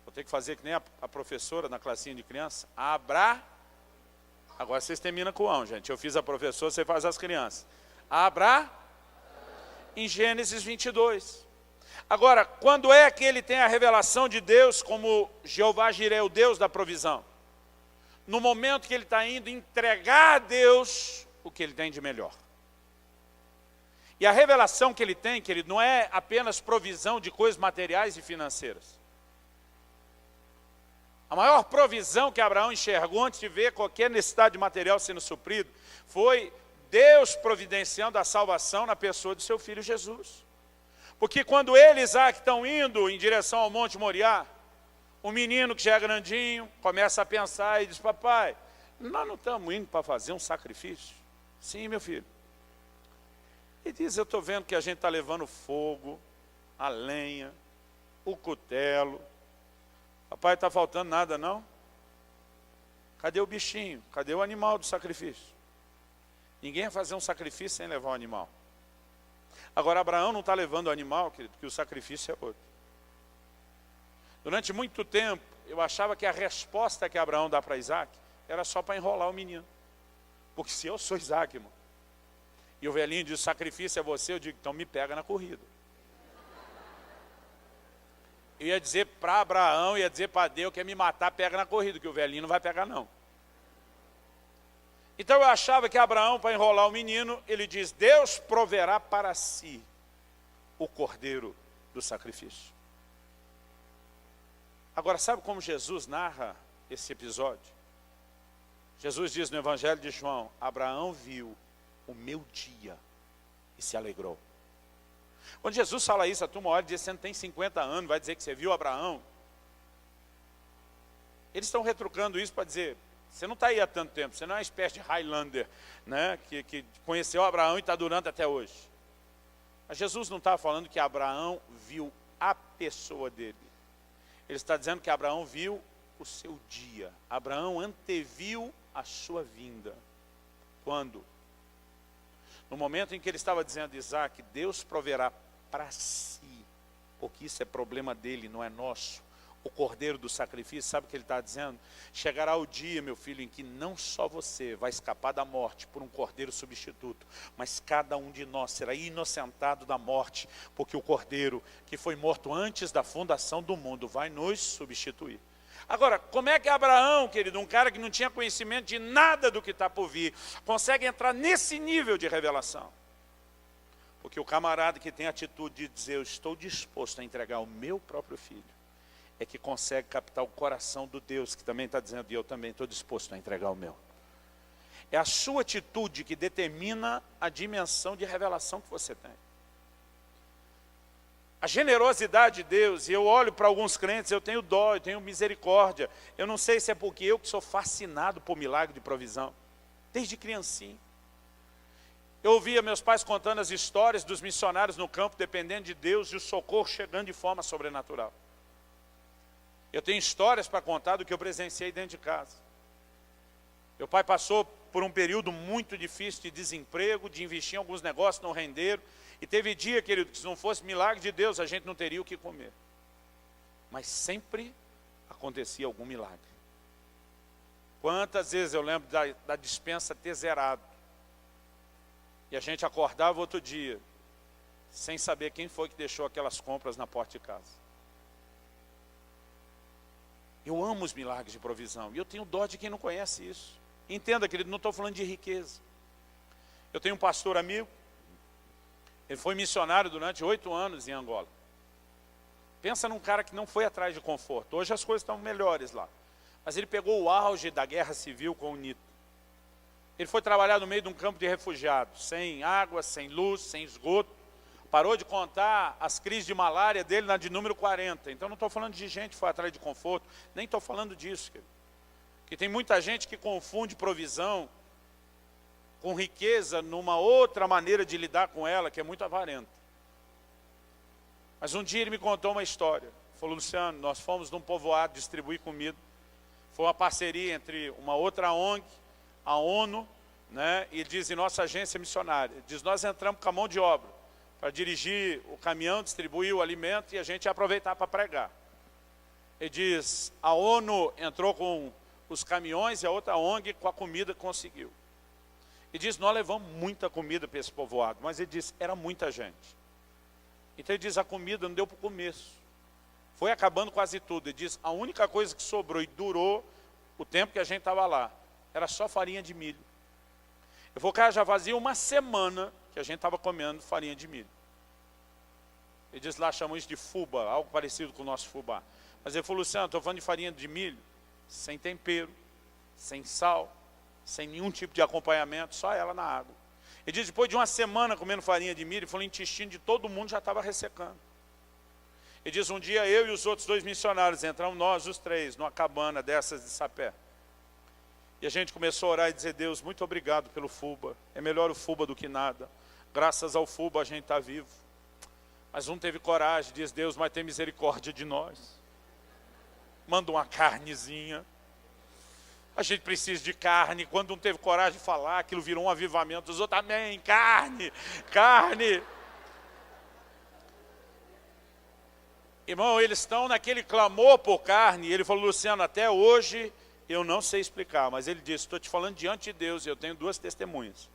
Speaker 1: Vou ter que fazer que nem a professora na classinha de criança. Agora vocês terminam com o ão, gente. Eu fiz a professora, você faz as crianças. Em Gênesis 22. Agora, quando é que ele tem a revelação de Deus como Jeová Jireh, o Deus da provisão? No momento que ele está indo entregar a Deus o que ele tem de melhor. E a revelação que ele tem, querido, não é apenas provisão de coisas materiais e financeiras. A maior provisão que Abraão enxergou antes de ver qualquer necessidade material sendo suprido, foi Deus providenciando a salvação na pessoa de seu filho Jesus. Porque quando ele e Isaac estão indo em direção ao Monte Moriá, o menino que já é grandinho começa a pensar e diz: papai, nós não estamos indo para fazer um sacrifício? Sim, meu filho. E diz: eu estou vendo que a gente está levando fogo, a lenha, o cutelo. Papai, está faltando nada não? Cadê o bichinho? Cadê o animal do sacrifício? Ninguém vai fazer um sacrifício sem levar o animal. Agora, Abraão não está levando o animal, querido, que o sacrifício é outro. Durante muito tempo, eu achava que a resposta que Abraão dá para Isaac era só para enrolar o menino. Porque se eu sou Isaac, irmão, e o velhinho diz: sacrifício é você, eu digo: então me pega na corrida. Eu ia dizer para Abraão, ia dizer para Deus que ia me matar, pega na corrida, que o velhinho não vai pegar não. Então eu achava que Abraão, para enrolar o menino, ele diz: Deus proverá para si o cordeiro do sacrifício. Agora, sabe como Jesus narra esse episódio? Jesus diz no Evangelho de João: Abraão viu o meu dia e se alegrou. Quando Jesus fala isso, a turma olha e diz, você não tem 50 anos, vai dizer que você viu Abraão? Eles estão retrucando isso para dizer, você não está aí há tanto tempo, você não é uma espécie de Highlander, né, que conheceu Abraão e está durando até hoje. Mas Jesus não está falando que Abraão viu a pessoa dele. Ele está dizendo que Abraão viu o seu dia. Abraão anteviu a sua vinda. Quando? No momento em que ele estava dizendo a Isaac, Deus proverá para si, porque isso é problema dele, não é nosso. O cordeiro do sacrifício, sabe o que ele está dizendo? Chegará o dia, meu filho, em que não só você vai escapar da morte por um cordeiro substituto, mas cada um de nós será inocentado da morte, porque o cordeiro que foi morto antes da fundação do mundo vai nos substituir. Agora, como é que Abraão, querido, um cara que não tinha conhecimento de nada do que está por vir, consegue entrar nesse nível de revelação? Porque o camarada que tem a atitude de dizer, eu estou disposto a entregar o meu próprio filho, é que consegue captar o coração do Deus, que também está dizendo, e eu também estou disposto a entregar o meu. É a sua atitude que determina a dimensão de revelação que você tem. A generosidade de Deus, e eu olho para alguns crentes, eu tenho dó, eu tenho misericórdia. Eu não sei se é porque eu que sou fascinado por milagre de provisão, desde criancinha. Eu ouvia meus pais contando as histórias dos missionários no campo, dependendo de Deus, e o socorro chegando de forma sobrenatural. Eu tenho histórias para contar do que eu presenciei dentro de casa. Meu pai passou por um período muito difícil de desemprego, de investir em alguns negócios, não renderam. E teve dia, querido, que se não fosse milagre de Deus, a gente não teria o que comer. Mas sempre acontecia algum milagre. Quantas vezes eu lembro da despensa ter zerado. E a gente acordava outro dia, sem saber quem foi que deixou aquelas compras na porta de casa. Eu amo os milagres de provisão. E eu tenho dó de quem não conhece isso. Entenda, querido, não estou falando de riqueza. Eu tenho um pastor amigo. Ele foi missionário durante 8 anos em Angola. Pensa num cara que não foi atrás de conforto. Hoje as coisas estão melhores lá. Mas ele pegou o auge da guerra civil com o UNITA. Ele foi trabalhar no meio de um campo de refugiados. Sem água, sem luz, sem esgoto. Parou de contar as crises de malária dele na de número 40. Então não estou falando de gente que foi atrás de conforto, nem estou falando disso. Que tem muita gente que confunde provisão com riqueza numa outra maneira de lidar com ela, que é muito avarenta. Mas um dia ele me contou uma história. Falou, Luciano, nós fomos num povoado distribuir comida. Foi uma parceria entre uma outra ONG, a ONU, né, e diz, e nossa agência missionária. Diz, nós entramos com a mão de obra para dirigir o caminhão, distribuir o alimento e a gente ia aproveitar para pregar. Ele diz, a ONU entrou com os caminhões e a outra ONG com a comida conseguiu. Ele diz, nós levamos muita comida para esse povoado, mas ele diz, era muita gente. Então ele diz, a comida não deu para o começo. Foi acabando quase tudo. Ele diz, a única coisa que sobrou e durou o tempo que a gente estava lá, era só farinha de milho. Eu vou, cara, já fazia uma semana que a gente estava comendo farinha de milho. Ele diz, lá chamam isso de fubá, algo parecido com o nosso fubá. Mas ele falou, Luciano, estou falando de farinha de milho, sem tempero, sem sal, sem nenhum tipo de acompanhamento, só ela na água. Ele diz, depois de uma semana comendo farinha de milho, ele falou, o intestino de todo mundo já estava ressecando. Ele diz, um dia eu e os outros 2 missionários, entramos nós, os 3, numa cabana dessas de sapé. E a gente começou a orar e dizer, Deus, muito obrigado pelo fubá. É melhor o fubá do que nada. Graças ao fubá a gente está vivo. Mas um teve coragem, diz, Deus, mas tem misericórdia de nós. Manda uma carnezinha. A gente precisa de carne. Quando um teve coragem de falar, aquilo virou um avivamento. Os outros, amém, carne, carne. Irmão, eles estão naquele clamor por carne. E ele falou, Luciano, até hoje eu não sei explicar. Mas ele disse, estou te falando diante de Deus e eu tenho 2 testemunhas.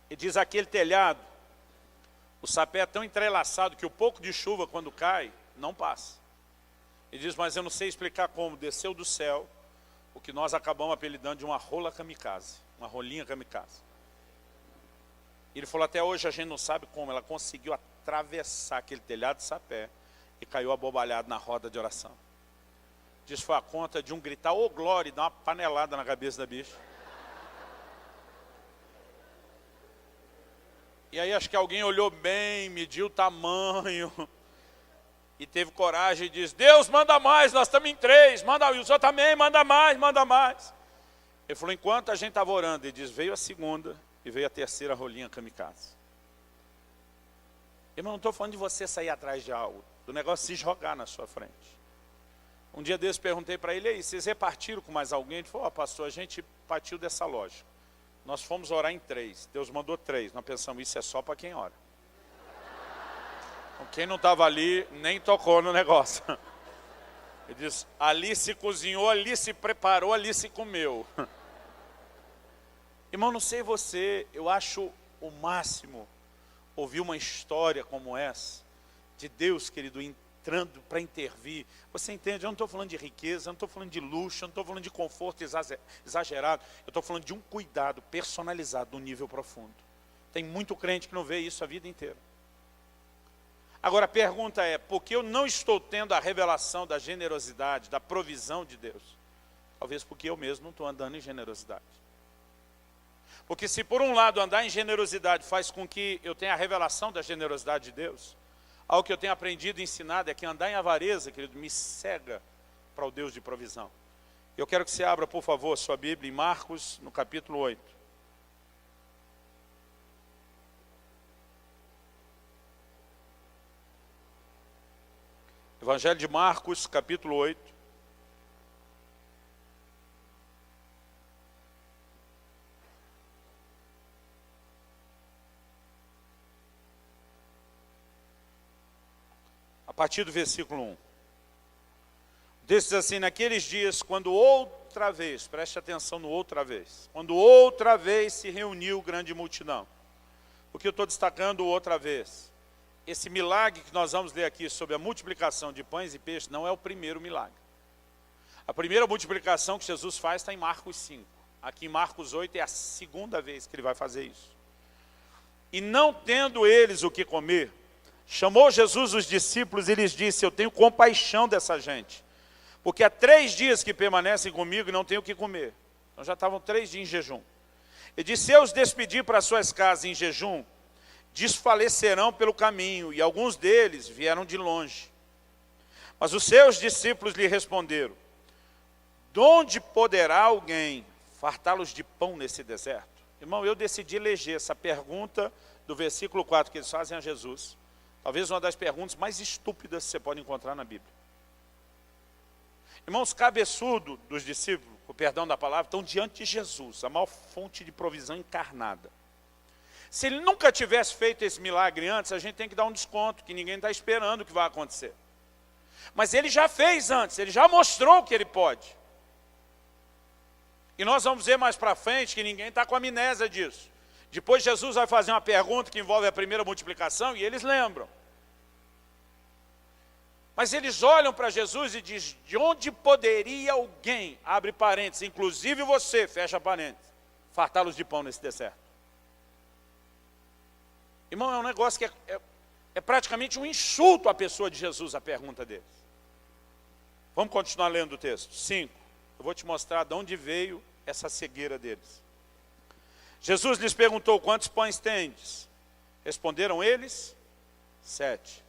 Speaker 1: Ele diz, aquele telhado, o sapé é tão entrelaçado que o pouco de chuva quando cai, não passa. Ele diz, mas eu não sei explicar como, desceu do céu, o que nós acabamos apelidando de uma rola kamikaze, uma rolinha kamikaze. Ele falou, até hoje a gente não sabe como, ela conseguiu atravessar aquele telhado de sapé e caiu abobalhado na roda de oração. Diz, foi a conta de um gritar, ô glória, e dar uma panelada na cabeça da bicha. E aí acho que alguém olhou bem, mediu o tamanho e teve coragem e disse: Deus, manda mais, nós estamos em 3, manda, e o senhor também, manda mais, manda mais. Ele falou: enquanto a gente estava orando, ele diz, veio a segunda e veio a terceira rolinha kamikaze. Eu não estou falando de você sair atrás de algo, do negócio se jogar na sua frente. Um dia desse perguntei para ele: aí, vocês repartiram com mais alguém? Ele falou: pastor, a gente partiu dessa lógica. Nós fomos orar em 3, Deus mandou 3, nós pensamos, isso é só para quem ora. Quem não estava ali, nem tocou no negócio. Ele diz, ali se cozinhou, ali se preparou, ali se comeu. Irmão, não sei você, eu acho o máximo ouvir uma história como essa, de Deus, querido, entrando para intervir. Você entende? Eu não estou falando de riqueza, eu não estou falando de luxo, eu não estou falando de conforto exagerado. Eu estou falando de um cuidado personalizado, num nível profundo. Tem muito crente que não vê isso a vida inteira. Agora a pergunta é, por que eu não estou tendo a revelação da generosidade, da provisão de Deus? Talvez porque eu mesmo não estou andando em generosidade. Porque se por um lado andar em generosidade faz com que eu tenha a revelação da generosidade de Deus, algo que eu tenho aprendido e ensinado é que andar em avareza, querido, me cega para o Deus de provisão. Eu quero que você abra, por favor, sua Bíblia em Marcos, no capítulo 8. Evangelho de Marcos, capítulo 8. A partir do versículo 1. Diz assim, naqueles dias, quando outra vez, preste atenção no outra vez, quando outra vez se reuniu grande multidão. O que eu estou destacando outra vez? Esse milagre que nós vamos ler aqui sobre a multiplicação de pães e peixes não é o primeiro milagre. A primeira multiplicação que Jesus faz está em Marcos 5. Aqui em Marcos 8 é a segunda vez que ele vai fazer isso. E não tendo eles o que comer, chamou Jesus os discípulos e lhes disse, eu tenho compaixão dessa gente, porque há 3 dias que permanecem comigo e não têm o que comer. Então já estavam 3 dias em jejum. Ele disse, se eu os despedir para suas casas em jejum, desfalecerão pelo caminho, e alguns deles vieram de longe. Mas os seus discípulos lhe responderam, de onde poderá alguém fartá-los de pão nesse deserto? Irmão, eu decidi eleger essa pergunta do versículo 4 que eles fazem a Jesus. Talvez uma das perguntas mais estúpidas que você pode encontrar na Bíblia. Irmãos, cabeçudo dos discípulos, com o perdão da palavra, estão diante de Jesus, a maior fonte de provisão encarnada. Se ele nunca tivesse feito esse milagre antes, a gente tem que dar um desconto, que ninguém está esperando o que vai acontecer. Mas ele já fez antes, ele já mostrou que ele pode. E nós vamos ver mais para frente que ninguém está com amnésia disso. Depois Jesus vai fazer uma pergunta que envolve a primeira multiplicação e eles lembram. Mas eles olham para Jesus e dizem, de onde poderia alguém, abre parênteses, inclusive você, fecha parênteses, fartá-los de pão nesse deserto? Irmão, é um negócio que é praticamente um insulto à pessoa de Jesus, a pergunta deles. Vamos continuar lendo o texto. 5. Eu vou te mostrar de onde veio essa cegueira deles. Jesus lhes perguntou, quantos pães tendes? Responderam eles, 7.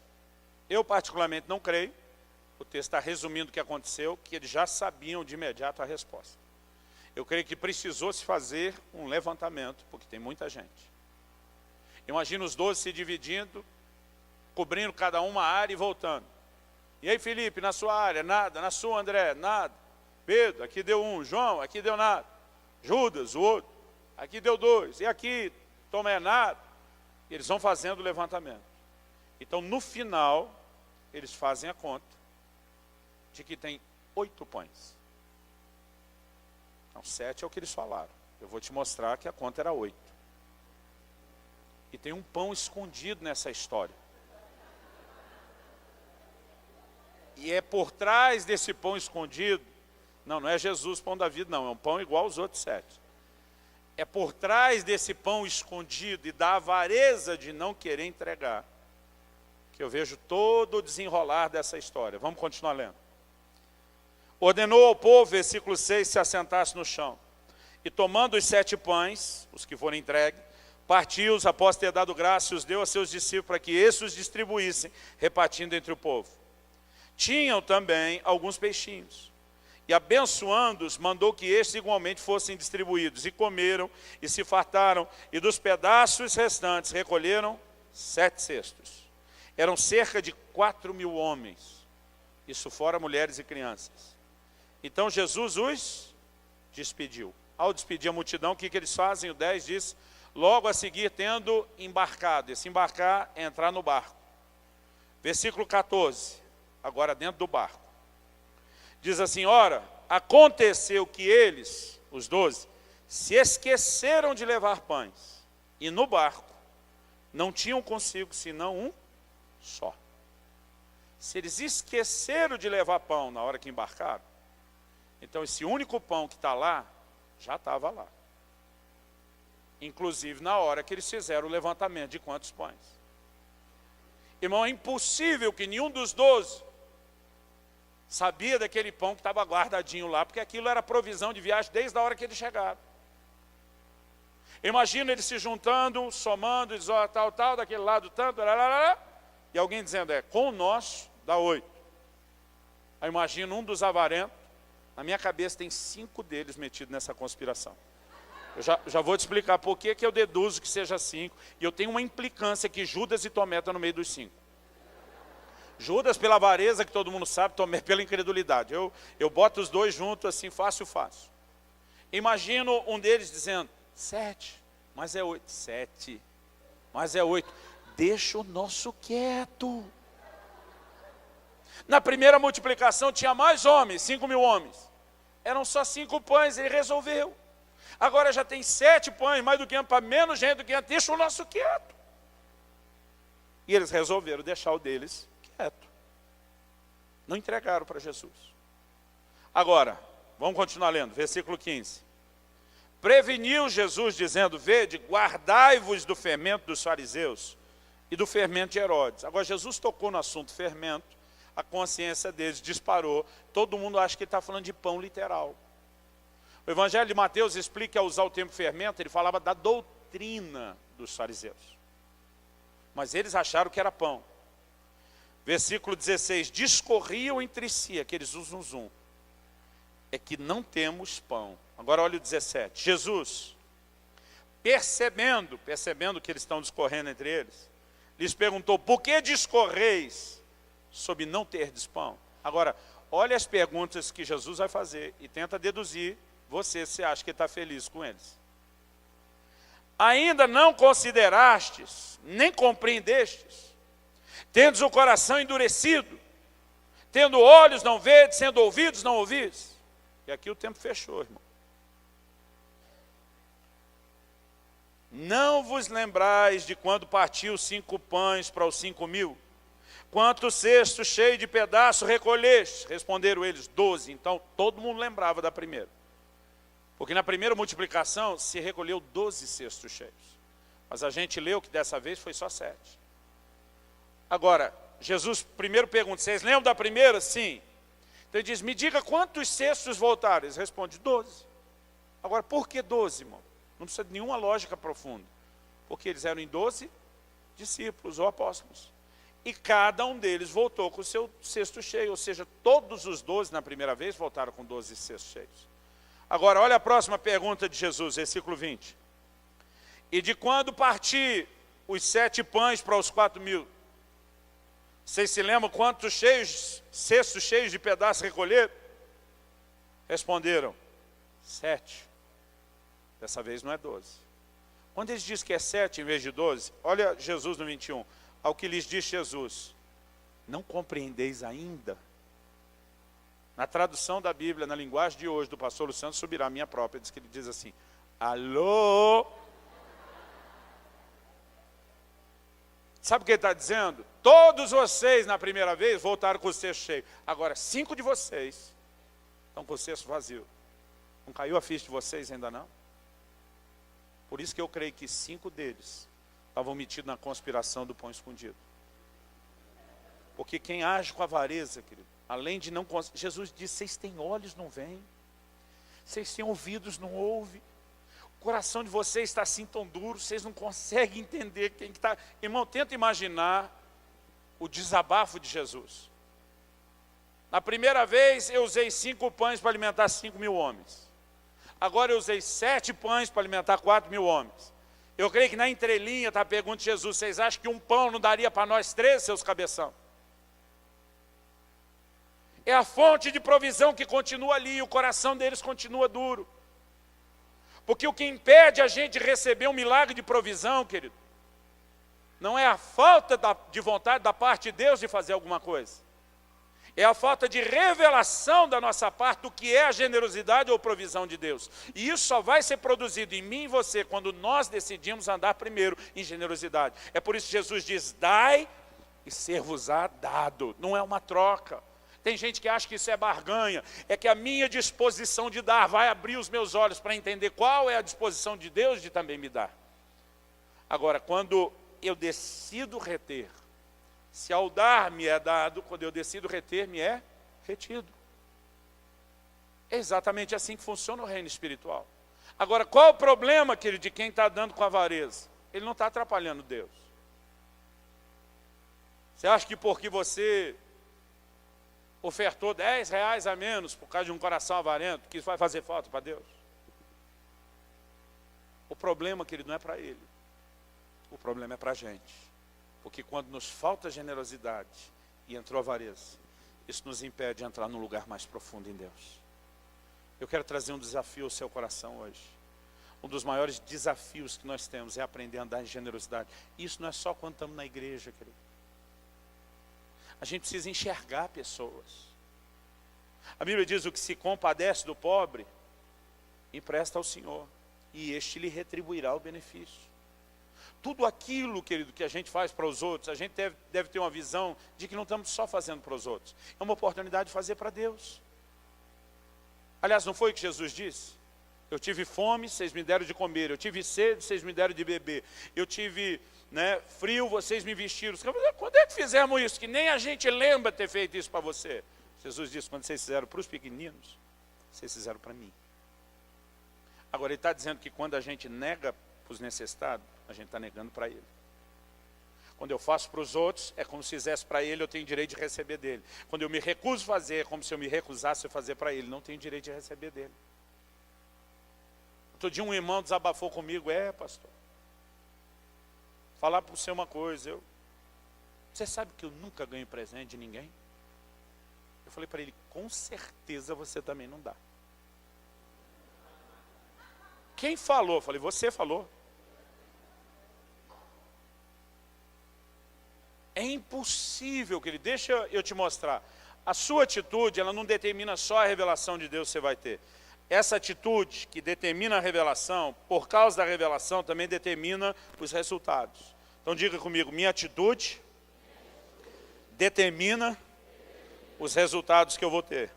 Speaker 1: Eu particularmente não creio, o texto está resumindo o que aconteceu, que eles já sabiam de imediato a resposta. Eu creio que precisou se fazer um levantamento, porque tem muita gente. Imagina os 12 se dividindo, cobrindo cada uma área e voltando. E aí, Felipe, na sua área, nada. Na sua, André, nada. Pedro, aqui deu 1. João, aqui deu nada. Judas, o outro, aqui deu 2. E aqui, Tomé, nada. Eles vão fazendo o levantamento. Então, no final, eles fazem a conta de que tem 8 pães. Então, 7 é o que eles falaram. Eu vou te mostrar que a conta era 8. E tem um pão escondido nessa história. E é por trás desse pão escondido, não é Jesus pão da vida, não, é um pão igual aos outros 7. É por trás desse pão escondido e da avareza de não querer entregar, que eu vejo todo o desenrolar dessa história. Vamos continuar lendo. Ordenou ao povo, versículo 6, se assentasse no chão. E tomando os 7 pães, os que foram entregues, partiu-os, após ter dado graça, os deu a seus discípulos para que esses os distribuíssem, repartindo entre o povo. Tinham também alguns peixinhos, e abençoando-os, mandou que estes igualmente fossem distribuídos, e comeram, e se fartaram, e dos pedaços restantes recolheram 7 cestos. Eram cerca de 4.000 homens, isso fora mulheres e crianças. Então Jesus os despediu. Ao despedir a multidão, o que eles fazem? O 10 diz: logo a seguir, tendo embarcado. Esse embarcar é entrar no barco. Versículo 14, agora dentro do barco. Diz assim: ora, aconteceu que eles, os 12, se esqueceram de levar pães, e no barco não tinham consigo senão um só. Se eles esqueceram de levar pão na hora que embarcaram, então esse único pão que está lá, já estava lá. Inclusive na hora que eles fizeram o levantamento de quantos pães. Irmão, é impossível que nenhum dos 12 sabia daquele pão que estava guardadinho lá, porque aquilo era provisão de viagem desde a hora que eles chegaram. Imagina eles se juntando, somando, diz, ó, tal, daquele lado tanto, e alguém dizendo, com o nosso dá 8. Aí imagina um dos avarentos, na minha cabeça tem 5 deles metidos nessa conspiração. Eu já vou te explicar por que eu deduzo que seja 5, e eu tenho uma implicância que Judas e Tomé estão no meio dos 5. Judas pela avareza, que todo mundo sabe, Tomé pela incredulidade. Eu boto os dois juntos assim, fácil. Imagino um deles dizendo, 7, mas é 8. 7, mas é 8. Deixa o nosso quieto. Na primeira multiplicação tinha mais homens, 5.000 homens. Eram só 5 pães, ele resolveu. Agora já tem 7 pães, mais do que para menos gente do que antes. Deixa o nosso quieto. E eles resolveram deixar o deles quieto. Não entregaram para Jesus. Agora, vamos continuar lendo, versículo 15. Preveniu Jesus, dizendo, vede, guardai-vos do fermento dos fariseus e do fermento de Herodes. Agora, Jesus tocou no assunto fermento, a consciência deles disparou. Todo mundo acha que ele está falando de pão literal. O Evangelho de Mateus explica, ao usar o termo fermento, ele falava da doutrina dos fariseus. Mas eles acharam que era pão. Versículo 16, discorriam entre si, aqueles zum. É que não temos pão. Agora olha o 17, Jesus, percebendo que eles estão discorrendo entre eles, lhes perguntou, por que discorreis sobre não terdes pão? Agora, olha as perguntas que Jesus vai fazer e tenta deduzir você, se acha que está feliz com eles. Ainda não considerastes, nem compreendestes, tendes o coração endurecido, tendo olhos não vedes, sendo ouvidos não ouvis. E aqui o tempo fechou, irmão. Não vos lembrais de quando partiu 5 pães para os 5.000? Quantos cestos cheios de pedaços recolheste? Responderam eles, 12. Então todo mundo lembrava da primeira. Porque na primeira multiplicação se recolheu 12 cestos cheios. Mas a gente leu que dessa vez foi só 7. Agora, Jesus primeiro pergunta, vocês lembram da primeira? Sim. Então ele diz, me diga quantos cestos voltaram? Eles respondem, 12. Agora, por que 12, irmão? Não precisa de nenhuma lógica profunda. Porque eles eram em 12 discípulos ou apóstolos. E cada um deles voltou com o seu cesto cheio. Ou seja, todos os 12 na primeira vez voltaram com 12 cestos cheios. Agora, olha a próxima pergunta de Jesus, versículo 20. E de quando partir os 7 pães para os 4.000? Vocês se lembram quantos cestos cheios de pedaços recolheram? Responderam, 7. Dessa vez não é 12. Quando eles dizem que é 7 em vez de 12, olha Jesus no 21. Ao que lhes disse Jesus, não compreendeis ainda? Na tradução da Bíblia, na linguagem de hoje, do pastor Luciano Subirá, minha própria, diz que ele diz assim, alô? Sabe o que ele está dizendo? Todos vocês, na primeira vez, voltaram com o cesto cheio. Agora, 5 de vocês estão com o cesto vazio. Não caiu a ficha de vocês ainda não? Por isso que eu creio que 5 deles estavam metidos na conspiração do pão escondido. Porque quem age com avareza, querido, além de não... Jesus disse, vocês têm olhos, não veem. Vocês têm ouvidos, não ouvem. O coração de vocês está assim tão duro, vocês não conseguem entender quem que está... Irmão, tenta imaginar o desabafo de Jesus. Na primeira vez eu usei 5 pães para alimentar 5.000 homens. Agora eu usei 7 pães para alimentar 4.000 homens. Eu creio que na entrelinha está a pergunta de Jesus: vocês acham que um pão não daria para nós 3, seus cabeção? É a fonte de provisão que continua ali, e o coração deles continua duro. Porque o que impede a gente de receber um milagre de provisão, querido, não é a falta de vontade da parte de Deus de fazer alguma coisa. É a falta de revelação da nossa parte do que é a generosidade ou provisão de Deus. E isso só vai ser produzido em mim e você quando nós decidimos andar primeiro em generosidade. É por isso que Jesus diz: dai e ser-vos-á dado. Não é uma troca. Tem gente que acha que isso é barganha. É que a minha disposição de dar vai abrir os meus olhos para entender qual é a disposição de Deus de também me dar. Agora, quando eu decido reter, se ao dar me é dado, quando eu decido reter, me é retido. É exatamente assim que funciona o reino espiritual. Agora, qual o problema, querido, de quem está dando com avareza? Ele não está atrapalhando Deus. Você acha que porque você ofertou 10 reais a menos por causa de um coração avarento, que isso vai fazer falta para Deus? O problema, querido, não é para ele. O problema é para a gente. Porque quando nos falta generosidade e entrou avareza, isso nos impede de entrar num lugar mais profundo em Deus. Eu quero trazer um desafio ao seu coração hoje. Um dos maiores desafios que nós temos é aprender a andar em generosidade. Isso não é só quando estamos na igreja, querido. A gente precisa enxergar pessoas. A Bíblia diz: o que se compadece do pobre, empresta ao Senhor, e este lhe retribuirá o benefício. Tudo aquilo, querido, que a gente faz para os outros, a gente deve ter uma visão de que não estamos só fazendo para os outros. É uma oportunidade de fazer para Deus. Aliás, não foi o que Jesus disse? Eu tive fome, vocês me deram de comer. Eu tive sede, vocês me deram de beber. Eu tive frio, vocês me vestiram. Quando é que fizemos isso? Que nem a gente lembra ter feito isso para você. Jesus disse: quando vocês fizeram para os pequeninos, vocês fizeram para mim. Agora ele está dizendo que quando a gente nega para os necessitados, a gente está negando para ele. Quando eu faço para os outros, é como se fizesse para ele, eu tenho direito de receber dele. Quando eu me recuso a fazer, é como se eu me recusasse a fazer para ele, não tenho direito de receber dele. Outro dia um irmão desabafou comigo: pastor, falar para você uma coisa, você sabe que eu nunca ganho presente de ninguém? Eu falei para ele: com certeza você também não dá. Quem falou? Eu falei: você falou. É impossível, querido. Deixa eu te mostrar. A sua atitude, ela não determina só a revelação de Deus que você vai ter. Essa atitude que determina a revelação, por causa da revelação, também determina os resultados. Então diga comigo: minha atitude determina os resultados que eu vou ter.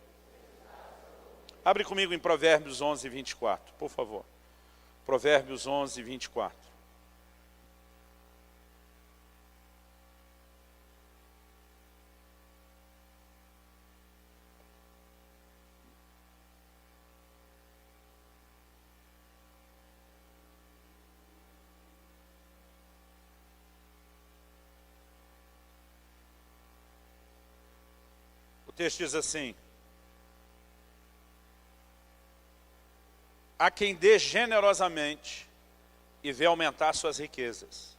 Speaker 1: Abre comigo em Provérbios 11, 24, por favor. Provérbios 11, 24. O texto diz assim: há quem dê generosamente e vê aumentar suas riquezas.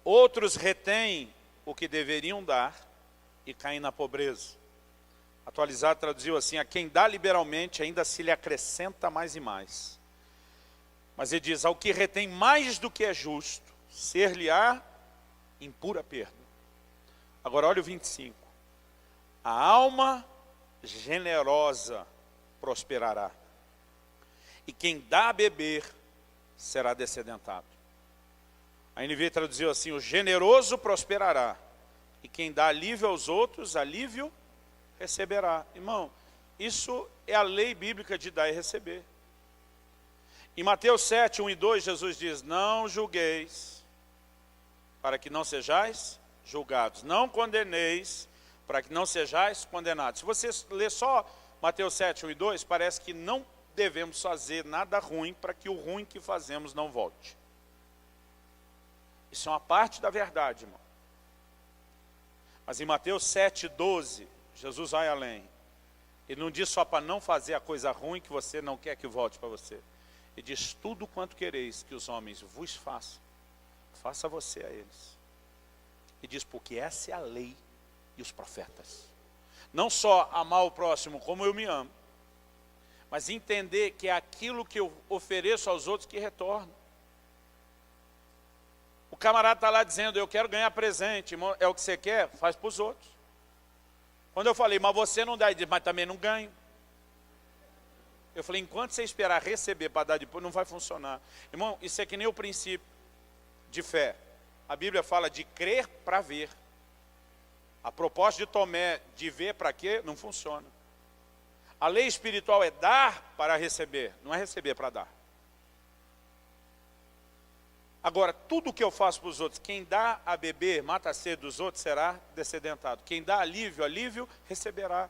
Speaker 1: Outros retêm o que deveriam dar e caem na pobreza. Atualizado traduziu assim: a quem dá liberalmente ainda se lhe acrescenta mais e mais. Mas ele diz: ao que retém mais do que é justo, ser-lhe-á em pura perda. Agora olha o 25. A alma generosa prosperará, e quem dá a beber será descedentado. A NVI traduziu assim: o generoso prosperará, e quem dá alívio aos outros, alívio receberá. Irmão, isso é a lei bíblica de dar e receber. Em Mateus 7, 1 e 2, Jesus diz: não julgueis, para que não sejais julgados. Não condeneis, para que não sejais condenados. Se você ler só Mateus 7, 1 e 2, parece que não devemos fazer nada ruim para que o ruim que fazemos não volte. Isso é uma parte da verdade, irmão. Mas em Mateus 7,12, Jesus vai além. Ele não diz só para não fazer a coisa ruim que você não quer que volte para você. Ele diz, tudo quanto quereis que os homens vos façam, faça você a eles. Ele diz, porque essa é a lei e os profetas. Não só amar o próximo como eu me amo, mas entender que é aquilo que eu ofereço aos outros que retorna. O camarada está lá dizendo, eu quero ganhar presente, irmão, é o que você quer? Faz para os outros. Quando eu falei, mas você não dá, ele diz, mas também não ganho. Eu falei, enquanto você esperar receber para dar depois, não vai funcionar. Irmão, isso é que nem o princípio de fé. A Bíblia fala de crer para ver. A proposta de Tomé de ver para quê, não funciona. A lei espiritual é dar para receber, não é receber para dar. Agora, tudo que eu faço para os outros, quem dá a beber, mata a sede dos outros, será descedentado. Quem dá alívio, alívio, receberá.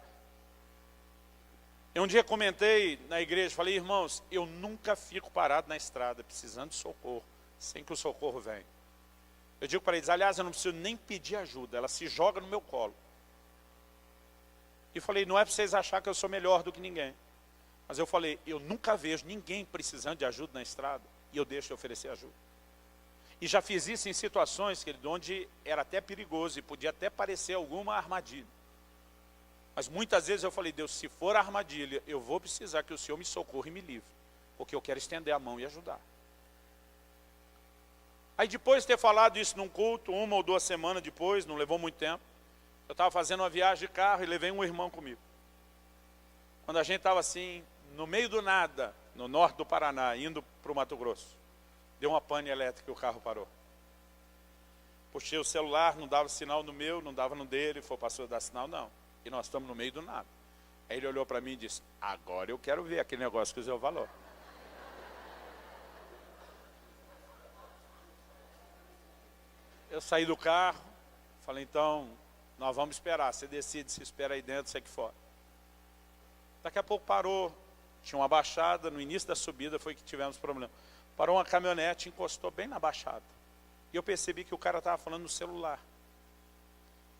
Speaker 1: Eu um dia comentei na igreja, falei, irmãos, eu nunca fico parado na estrada, precisando de socorro, sem que o socorro venha. Eu digo para eles, aliás, eu não preciso nem pedir ajuda, ela se joga no meu colo. E falei, não é para vocês acharem que eu sou melhor do que ninguém. Mas eu falei, eu nunca vejo ninguém precisando de ajuda na estrada, e eu deixo de oferecer ajuda. E já fiz isso em situações, querido, onde era até perigoso, e podia até parecer alguma armadilha. Mas muitas vezes eu falei, Deus, se for armadilha, eu vou precisar que o Senhor me socorra e me livre. Porque eu quero estender a mão e ajudar. Aí depois de ter falado isso num culto, 1 ou 2 semanas depois, não levou muito tempo, eu estava fazendo uma viagem de carro e levei um irmão comigo. Quando a gente estava assim, no meio do nada, no norte do Paraná, indo para o Mato Grosso, deu uma pane elétrica e o carro parou. Puxei o celular, não dava sinal no meu, não dava no dele, passou a dar sinal, não. E nós estamos no meio do nada. Aí ele olhou para mim e disse, agora eu quero ver aquele negócio que usou o valor. Eu saí do carro, falei, então, nós vamos esperar. Você decide se espera aí dentro, se aqui fora. Daqui a pouco parou, tinha uma baixada, no início da subida foi que tivemos problema. Parou uma caminhonete, encostou bem na baixada. E eu percebi que o cara estava falando no celular.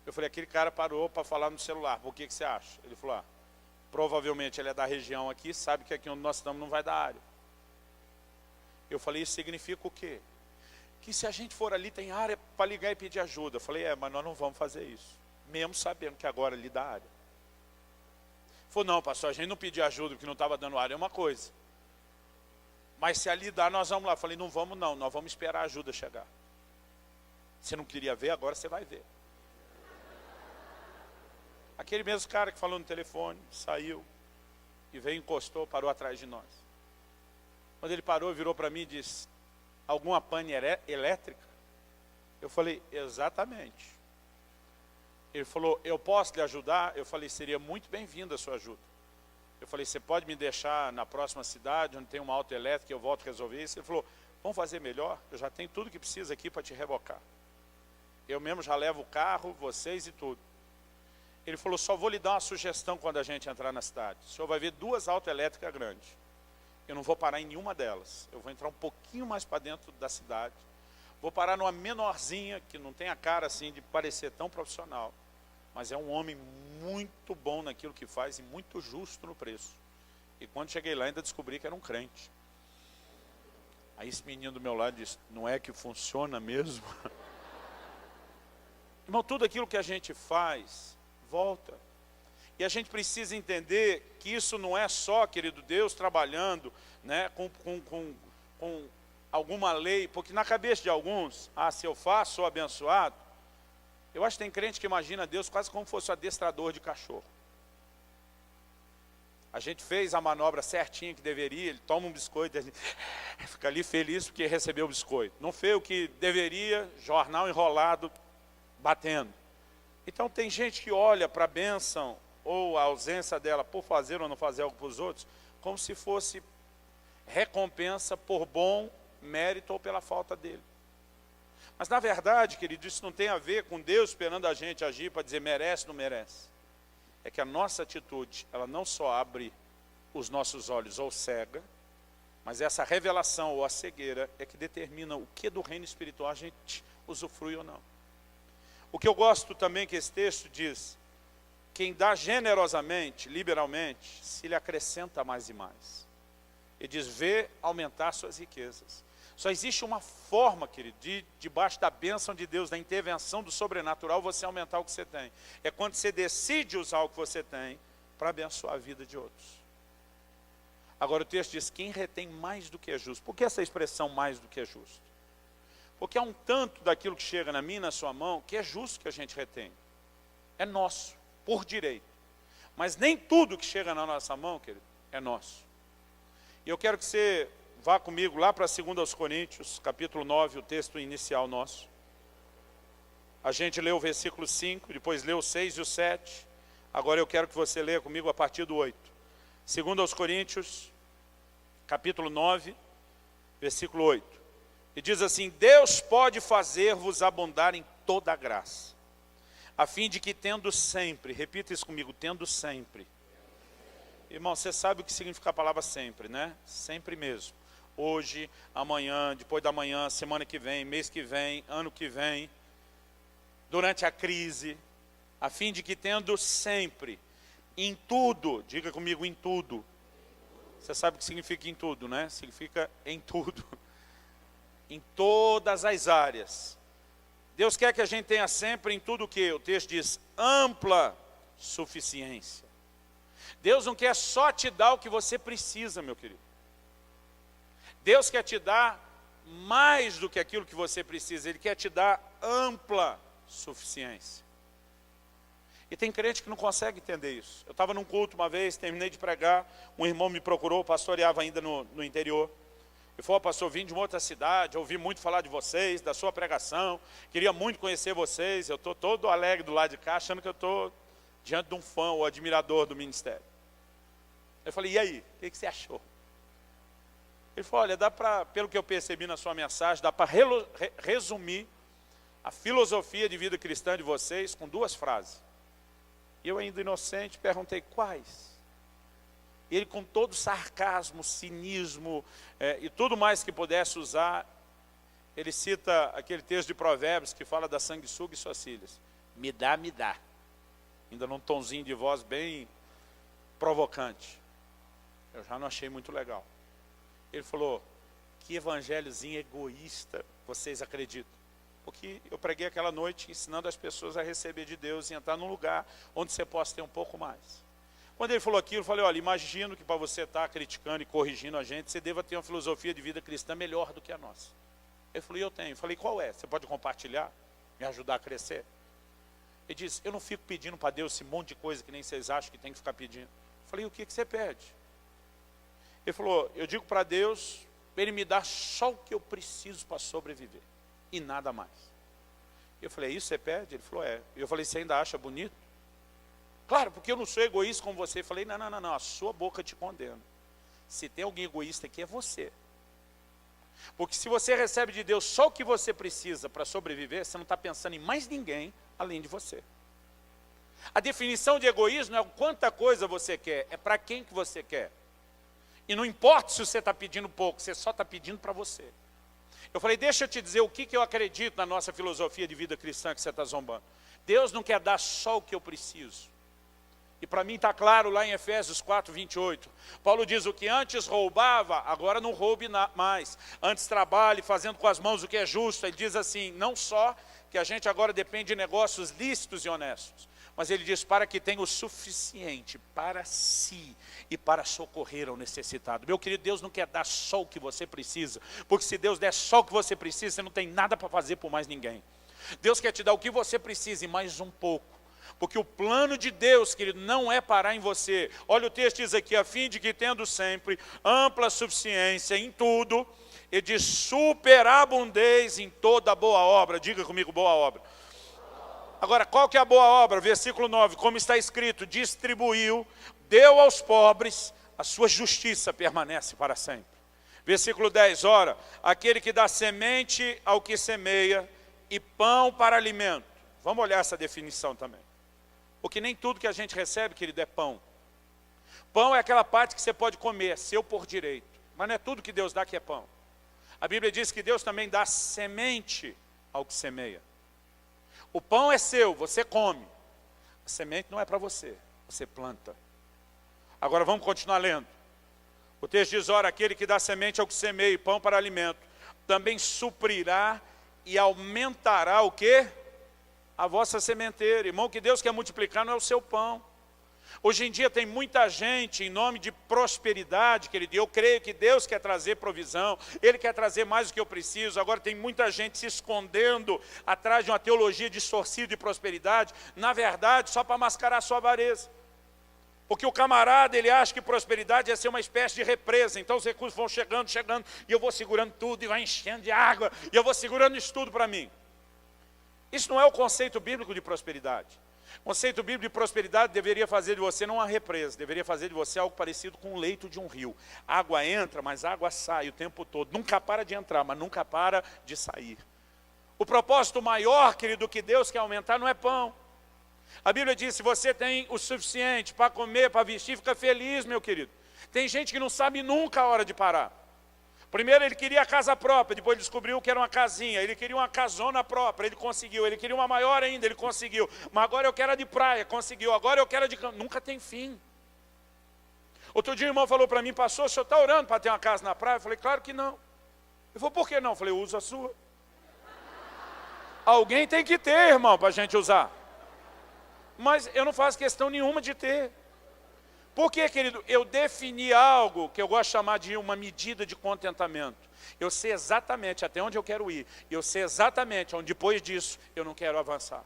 Speaker 1: Eu falei, aquele cara parou para falar no celular, por que você acha? Ele falou, provavelmente ele é da região aqui, sabe que aqui onde nós estamos não vai dar área. Eu falei, isso significa o quê? Que se a gente for ali tem área para ligar e pedir ajuda. Eu falei, mas nós não vamos fazer isso, mesmo sabendo que agora ali dá área. Ele falou, não, pastor, a gente não pedir ajuda porque não estava dando área, é uma coisa. Mas se ali dá, nós vamos lá. Eu falei, não vamos não, nós vamos esperar a ajuda chegar. Você não queria ver, agora você vai ver. Aquele mesmo cara que falou no telefone, saiu e veio, encostou, parou atrás de nós. Quando ele parou, virou para mim e disse, alguma pane elétrica? Eu falei, exatamente. Ele falou, eu posso lhe ajudar? Eu falei, seria muito bem-vinda a sua ajuda. Eu falei, você pode me deixar na próxima cidade, onde tem uma autoelétrica, eu volto a resolver isso? Ele falou, vamos fazer melhor? Eu já tenho tudo que precisa aqui para te rebocar. Eu mesmo já levo o carro, vocês e tudo. Ele falou, só vou lhe dar uma sugestão quando a gente entrar na cidade. O senhor vai ver 2 autoelétricas grandes. Eu não vou parar em nenhuma delas. Eu vou entrar um pouquinho mais para dentro da cidade. Vou parar numa menorzinha, que não tem a cara assim de parecer tão profissional. Mas é um homem muito bom naquilo que faz e muito justo no preço. E quando cheguei lá ainda descobri que era um crente. Aí esse menino do meu lado disse, não é que funciona mesmo? Irmão, tudo aquilo que a gente faz, volta. E a gente precisa entender que isso não é só, querido Deus, trabalhando, né, com alguma lei, porque na cabeça de alguns, se eu faço, sou abençoado. Eu acho que tem crente que imagina Deus quase como fosse um adestrador de cachorro. A gente fez a manobra certinha que deveria, ele toma um biscoito, ele fica ali feliz porque recebeu o biscoito. Não fez o que deveria, jornal enrolado, batendo. Então tem gente que olha para a bênção ou a ausência dela por fazer ou não fazer algo para os outros, como se fosse recompensa por bom mérito ou pela falta dele. Mas na verdade, querido, isso não tem a ver com Deus esperando a gente agir para dizer merece, não merece. É que a nossa atitude, ela não só abre os nossos olhos ou cega, mas essa revelação ou a cegueira é que determina o que do reino espiritual a gente usufrui ou não. O que eu gosto também que esse texto diz, quem dá generosamente, liberalmente, se lhe acrescenta mais e mais. Ele diz, vê aumentar suas riquezas. Só existe uma forma, querido, debaixo da bênção de Deus, da intervenção do sobrenatural, você aumentar o que você tem. É quando você decide usar o que você tem para abençoar a vida de outros. Agora o texto diz, quem retém mais do que é justo. Por que essa expressão mais do que é justo? Porque há um tanto daquilo que chega na minha e na sua mão, que é justo que a gente retém. É nosso, por direito. Mas nem tudo que chega na nossa mão, querido, é nosso. E eu quero que você vá comigo lá para 2 Coríntios, capítulo 9, o texto inicial nosso. A gente leu o versículo 5, depois leu o 6 e o 7. Agora eu quero que você leia comigo a partir do 8. 2 Coríntios, capítulo 9, versículo 8. E diz assim, Deus pode fazer-vos abundar em toda a graça, a fim de que tendo sempre, repita isso comigo, tendo sempre. Irmão, você sabe o que significa a palavra sempre, né? Sempre mesmo. Hoje, amanhã, depois da manhã, semana que vem, mês que vem, ano que vem, durante a crise, a fim de que tendo sempre, em tudo, diga comigo, em tudo. Você sabe o que significa em tudo, né? Significa em tudo. Em todas as áreas. Deus quer que a gente tenha sempre em tudo o que? O texto diz, ampla suficiência. Deus não quer só te dar o que você precisa, meu querido. Deus quer te dar mais do que aquilo que você precisa. Ele quer te dar ampla suficiência. E tem crente que não consegue entender isso. Eu estava num culto uma vez, terminei de pregar, um irmão me procurou, pastoreava ainda no interior. Ele falou, pastor, vim de uma outra cidade, ouvi muito falar de vocês, da sua pregação, queria muito conhecer vocês, eu estou todo alegre do lado de cá, achando que eu estou diante de um fã ou admirador do ministério. Eu falei, e aí, o que você achou? Ele falou, olha, dá para, pelo que eu percebi na sua mensagem, dá para resumir a filosofia de vida cristã de vocês com 2 frases. E eu ainda inocente perguntei, quais? Ele com todo sarcasmo, cinismo e tudo mais que pudesse usar, ele cita aquele texto de Provérbios que fala da sanguessuga e suas filhas. Me dá, me dá. Ainda num tonzinho de voz bem provocante. Eu já não achei muito legal. Ele falou, que evangelhozinho egoísta vocês acreditam? Porque eu preguei aquela noite ensinando as pessoas a receber de Deus e entrar num lugar onde você possa ter um pouco mais. Quando ele falou aquilo, eu falei, olha, imagino que para você estar criticando e corrigindo a gente, você deva ter uma filosofia de vida cristã melhor do que a nossa. Ele falou, eu tenho. Eu falei, qual é? Você pode compartilhar? Me ajudar a crescer? Ele disse, eu não fico pedindo para Deus esse monte de coisa que nem vocês acham que tem que ficar pedindo. Eu falei, o que você pede? Ele falou, eu digo para Deus, Ele me dá só o que eu preciso para sobreviver. E nada mais. Eu falei, isso você pede? Ele falou, é. Eu falei, você ainda acha bonito? Claro, porque eu não sou egoísta como você. Eu falei, não, a sua boca te condena. Se tem alguém egoísta aqui é você. Porque se você recebe de Deus só o que você precisa para sobreviver, você não está pensando em mais ninguém além de você. A definição de egoísmo é quanta coisa você quer, é para quem que você quer. E não importa se você está pedindo pouco, você só está pedindo para você. Eu falei, deixa eu te dizer o que eu acredito na nossa filosofia de vida cristã que você está zombando. Deus não quer dar só o que eu preciso. E para mim está claro lá em Efésios 4, 28. Paulo diz, o que antes roubava, agora não roube mais. Antes trabalhe fazendo com as mãos o que é justo. Ele diz assim, não só que a gente agora depende de negócios lícitos e honestos, mas ele diz, para que tenha o suficiente para si e para socorrer ao necessitado. Meu querido, Deus não quer dar só o que você precisa, porque se Deus der só o que você precisa, você não tem nada para fazer por mais ninguém. Deus quer te dar o que você precisa e mais um pouco. Porque o plano de Deus, querido, não é parar em você. Olha o texto diz aqui, a fim de que tendo sempre ampla suficiência em tudo, e de superabundez em toda boa obra. Diga comigo, boa obra. Agora, qual que é a boa obra? Versículo 9, como está escrito, distribuiu, deu aos pobres, a sua justiça permanece para sempre. Versículo 10, ora, aquele que dá semente ao que semeia e pão para alimento. Vamos olhar essa definição também. Porque nem tudo que a gente recebe, querido, é pão. Pão é aquela parte que você pode comer, é seu por direito. Mas não é tudo que Deus dá que é pão. A Bíblia diz que Deus também dá semente ao que semeia. O pão é seu, você come. A semente não é para você, você planta. Agora vamos continuar lendo. O texto diz, ora, aquele que dá semente ao que semeia e pão para alimento, também suprirá e aumentará o quê? A vossa sementeira. Irmão, o que Deus quer multiplicar não é o seu pão. Hoje em dia tem muita gente em nome de prosperidade, querido, e eu creio que Deus quer trazer provisão, Ele quer trazer mais do que eu preciso. Agora tem muita gente se escondendo atrás de uma teologia distorcida de prosperidade, na verdade só para mascarar a sua avareza. Porque o camarada, ele acha que prosperidade é ser uma espécie de represa, então os recursos vão chegando, e eu vou segurando tudo, e vai enchendo de água, e eu vou segurando isso tudo para mim. Isso não é o conceito bíblico de prosperidade. O conceito bíblico de prosperidade deveria fazer de você não uma represa, deveria fazer de você algo parecido com o leito de um rio. A água entra, mas a água sai o tempo todo. Nunca para de entrar, mas nunca para de sair. O propósito maior, querido, que Deus quer aumentar não é pão. A Bíblia diz, se você tem o suficiente para comer, para vestir, fica feliz, meu querido. Tem gente que não sabe nunca a hora de parar. Primeiro ele queria a casa própria, depois ele descobriu que era uma casinha. Ele queria uma casona própria, ele conseguiu. Ele queria uma maior ainda, ele conseguiu. Mas agora eu quero a de praia, conseguiu. Agora eu quero a de campo. Nunca tem fim. Outro dia o irmão falou para mim, pastor, o senhor está orando para ter uma casa na praia? Eu falei, claro que não. Ele falou, por que não? Eu falei, usa a sua. Alguém tem que ter, irmão, para a gente usar. Mas eu não faço questão nenhuma de ter. Por quê, querido? Eu defini algo que eu gosto de chamar de uma medida de contentamento. Eu sei exatamente até onde eu quero ir. Eu sei exatamente onde depois disso eu não quero avançar.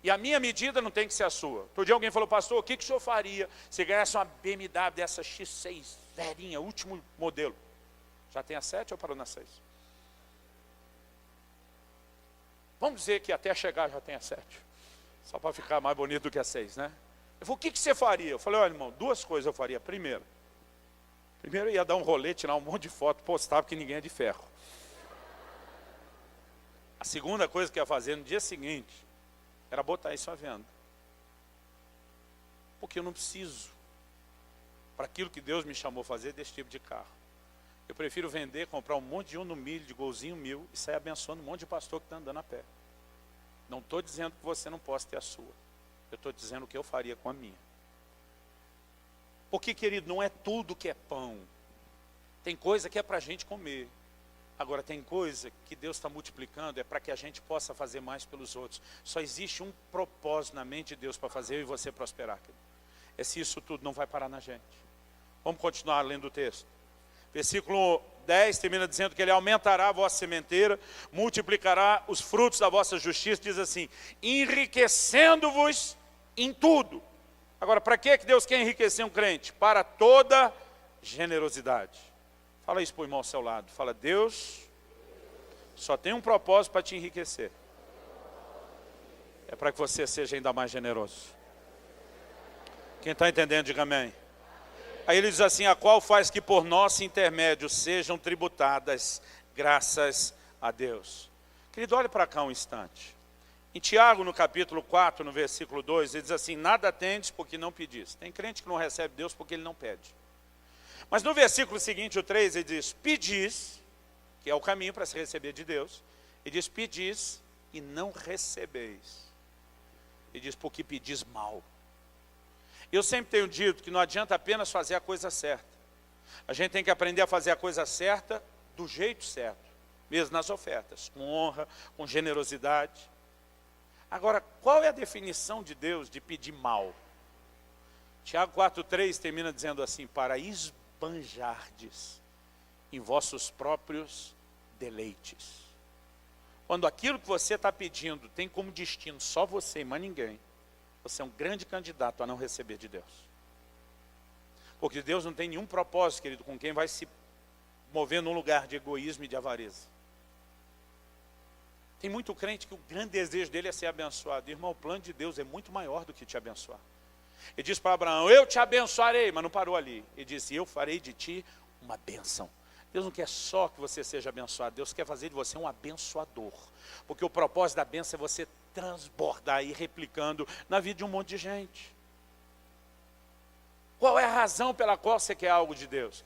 Speaker 1: E a minha medida não tem que ser a sua. Outro dia alguém falou, pastor, o que o senhor faria se ganhasse uma BMW dessa X6, velhinha, último modelo? Já tem a 7 ou parou na 6? Vamos dizer que até chegar já tem a 7. Só para ficar mais bonito do que a 6, né? Eu falei, o que você faria? Eu falei, olha, irmão, duas coisas eu faria. Primeiro eu ia dar um rolê, tirar um monte de foto, postar, porque ninguém é de ferro. A segunda coisa que eu ia fazer no dia seguinte era botar isso à venda. Porque eu não preciso, para aquilo que Deus me chamou a fazer, desse tipo de carro. Eu prefiro vender, comprar um monte de Uno 1000, de Golzinho 1000 e sair abençoando um monte de pastor que está andando a pé. Não estou dizendo que você não possa ter a sua. Eu estou dizendo o que eu faria com a minha. Porque, querido, não é tudo que é pão. Tem coisa que é para a gente comer. Agora, tem coisa que Deus está multiplicando, é para que a gente possa fazer mais pelos outros. Só existe um propósito na mente de Deus para fazer eu e você prosperar, querido. É se isso tudo não vai parar na gente. Vamos continuar lendo o texto. Versículo 10 termina dizendo que Ele aumentará a vossa sementeira, multiplicará os frutos da vossa justiça, diz assim, enriquecendo-vos em tudo. Agora, para que Deus quer enriquecer um crente? Para toda generosidade. Fala isso para o irmão ao seu lado. Fala, Deus só tem um propósito para te enriquecer. É para que você seja ainda mais generoso. Quem está entendendo, diga amém. Aí ele diz assim, a qual faz que por nosso intermédio sejam tributadas graças a Deus. Querido, olhe para cá um instante. Em Tiago, no capítulo 4, no versículo 2, ele diz assim, nada tendes porque não pedis. Tem crente que não recebe Deus porque ele não pede. Mas no versículo seguinte, o 3, ele diz, pedis, que é o caminho para se receber de Deus. Ele diz, pedis e não recebeis. Ele diz, porque pedis mal. Eu sempre tenho dito que não adianta apenas fazer a coisa certa. A gente tem que aprender a fazer a coisa certa do jeito certo, mesmo nas ofertas, com honra, com generosidade. Agora, qual é a definição de Deus de pedir mal? Tiago 4,3 termina dizendo assim, para esbanjardes em vossos próprios deleites. Quando aquilo que você está pedindo tem como destino só você e mais ninguém, você é um grande candidato a não receber de Deus. Porque Deus não tem nenhum propósito, querido, com quem vai se mover num lugar de egoísmo e de avareza. Tem muito crente que o grande desejo dele é ser abençoado. Irmão, o plano de Deus é muito maior do que te abençoar. Ele disse para Abraão, eu te abençoarei, mas não parou ali. Ele disse, eu farei de ti uma bênção. Deus não quer só que você seja abençoado, Deus quer fazer de você um abençoador. Porque o propósito da bênção é você transbordar e replicando na vida de um monte de gente. Qual é a razão pela qual você quer algo de Deus?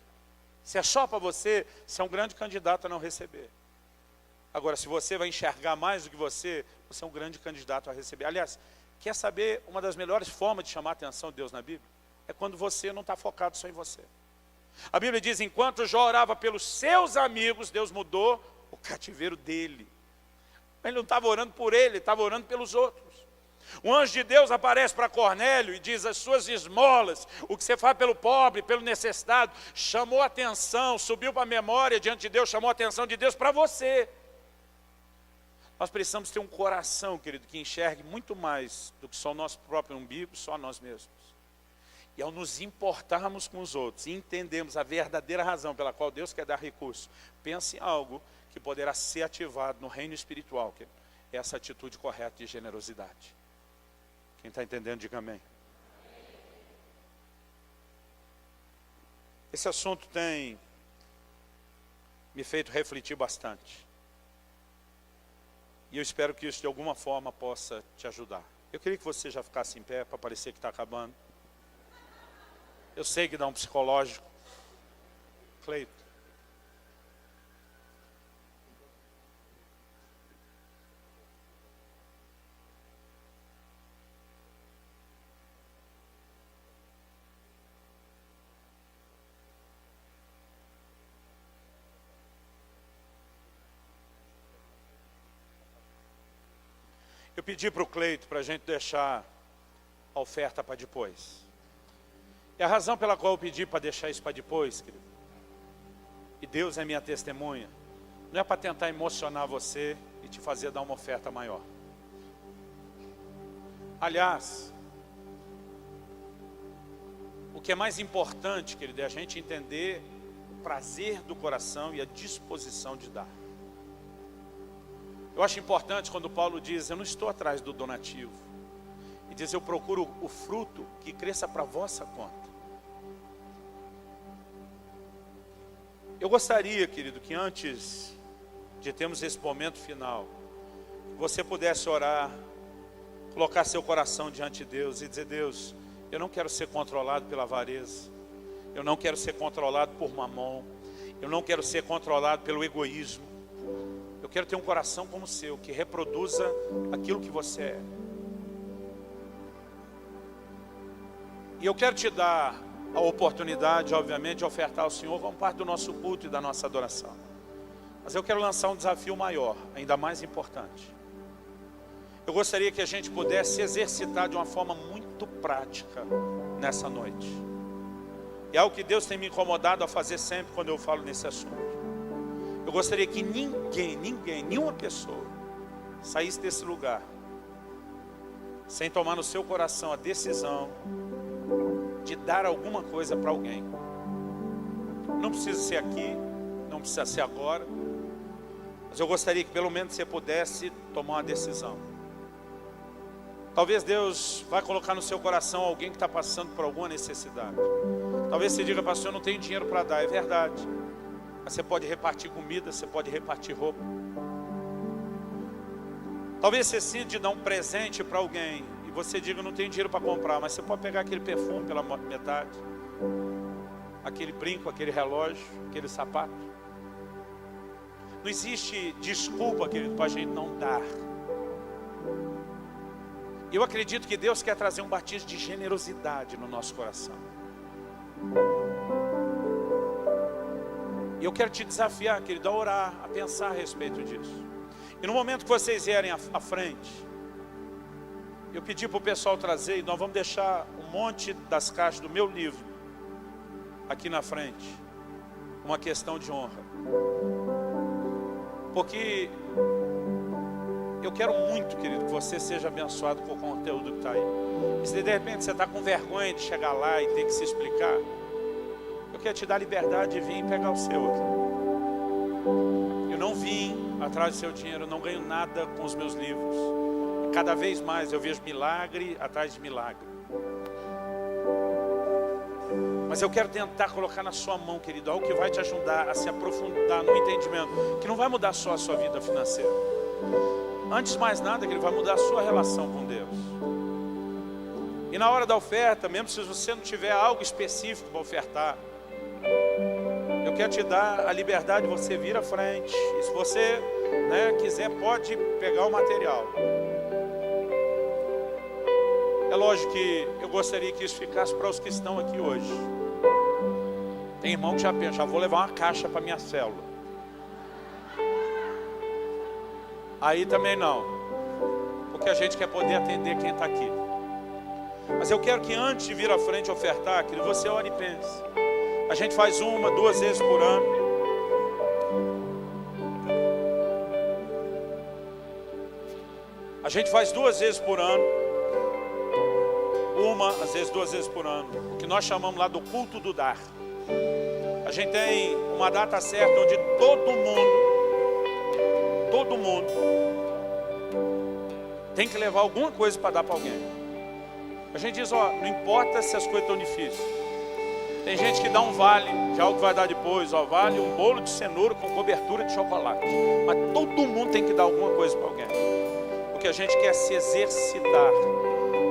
Speaker 1: Se é só para você, você é um grande candidato a não receber. Agora, se você vai enxergar mais do que você é um grande candidato a receber. Aliás, quer saber uma das melhores formas de chamar a atenção de Deus na Bíblia? É quando você não está focado só em você. A Bíblia diz, enquanto Jó orava pelos seus amigos, Deus mudou o cativeiro dele. Ele não estava orando por ele, ele estava orando pelos outros. O anjo de Deus aparece para Cornélio e diz, as suas esmolas, o que você faz pelo pobre, pelo necessitado, chamou a atenção, subiu para a memória diante de Deus, chamou a atenção de Deus para você. Nós precisamos ter um coração, querido, que enxergue muito mais do que só o nosso próprio umbigo, só nós mesmos. E ao nos importarmos com os outros e entendermos a verdadeira razão pela qual Deus quer dar recurso, pense em algo que poderá ser ativado no reino espiritual, querido. Essa atitude correta de generosidade. Quem está entendendo, diga amém. Esse assunto tem me feito refletir bastante. E eu espero que isso de alguma forma possa te ajudar. Eu queria que você já ficasse em pé para parecer que está acabando. Eu sei que dá um psicológico. Cleito. Eu pedi para o Cleito para a gente deixar a oferta para depois. E a razão pela qual eu pedi para deixar isso para depois, querido, e Deus é minha testemunha, não é para tentar emocionar você e te fazer dar uma oferta maior. Aliás, o que é mais importante, querido, é a gente entender o prazer do coração e a disposição de dar. Eu acho importante quando Paulo diz, eu não estou atrás do donativo. E diz, eu procuro o fruto que cresça para a vossa conta. Eu gostaria, querido, que antes de termos esse momento final, você pudesse orar, colocar seu coração diante de Deus e dizer, Deus, eu não quero ser controlado pela avareza. Eu não quero ser controlado por mamon. Eu não quero ser controlado pelo egoísmo. Eu quero ter um coração como o seu, que reproduza aquilo que você é. E eu quero te dar a oportunidade, obviamente, de ofertar ao Senhor como parte do nosso culto e da nossa adoração. Mas eu quero lançar um desafio maior, ainda mais importante. Eu gostaria que a gente pudesse exercitar de uma forma muito prática nessa noite. E é algo que Deus tem me incomodado a fazer sempre quando eu falo nesse assunto. Eu gostaria que nenhuma pessoa saísse desse lugar sem tomar no seu coração a decisão de dar alguma coisa para alguém. Não precisa ser aqui, não precisa ser agora, mas eu gostaria que pelo menos você pudesse tomar uma decisão. Talvez Deus vai colocar no seu coração alguém que está passando por alguma necessidade. Talvez você diga, pastor, eu não tenho dinheiro para dar, é verdade. Mas você pode repartir comida, você pode repartir roupa. Talvez você sinta de dar um presente para alguém e você diga, não tenho dinheiro para comprar, mas você pode pegar aquele perfume pela metade, aquele brinco, aquele relógio, aquele sapato. Não existe desculpa, querido, para a gente não dar. Eu acredito que Deus quer trazer um batismo de generosidade no nosso coração. E eu quero te desafiar, querido, a orar, a pensar a respeito disso. E no momento que vocês vierem à frente, eu pedi para o pessoal trazer, e nós vamos deixar um monte das caixas do meu livro aqui na frente. Uma questão de honra. Porque eu quero muito, querido, que você seja abençoado com o conteúdo que está aí. E se de repente você está com vergonha de chegar lá e ter que se explicar, eu quero te dar liberdade de vir e pegar o seu aqui. Eu não vim atrás do seu dinheiro, eu não ganho nada com os meus livros. E cada vez mais eu vejo milagre atrás de milagre. Mas eu quero tentar colocar na sua mão, querido, algo que vai te ajudar a se aprofundar no entendimento, que não vai mudar só a sua vida financeira. Antes de mais nada, que ele vai mudar a sua relação com Deus. E na hora da oferta, mesmo se você não tiver algo específico para ofertar, eu quero te dar a liberdade de você vir à frente. E se você, quiser, pode pegar o material. É lógico que eu gostaria que isso ficasse para os que estão aqui hoje. Tem irmão que já pensa, já vou levar uma caixa para minha célula. Aí também não, porque a gente quer poder atender quem está aqui. Mas eu quero que antes de vir à frente ofertar, que você ore e pense. A gente faz 1, 2 vezes por ano. A gente faz 2 vezes por ano. Às vezes 2 vezes por ano. O que nós chamamos lá do culto do dar. A gente tem uma data certa onde todo mundo tem que levar alguma coisa para dar para alguém. A gente diz, não importa se as coisas estão difíceis. Tem gente que dá um vale, que é algo que vai dar depois, vale um bolo de cenoura com cobertura de chocolate. Mas todo mundo tem que dar alguma coisa para alguém. Porque a gente quer se exercitar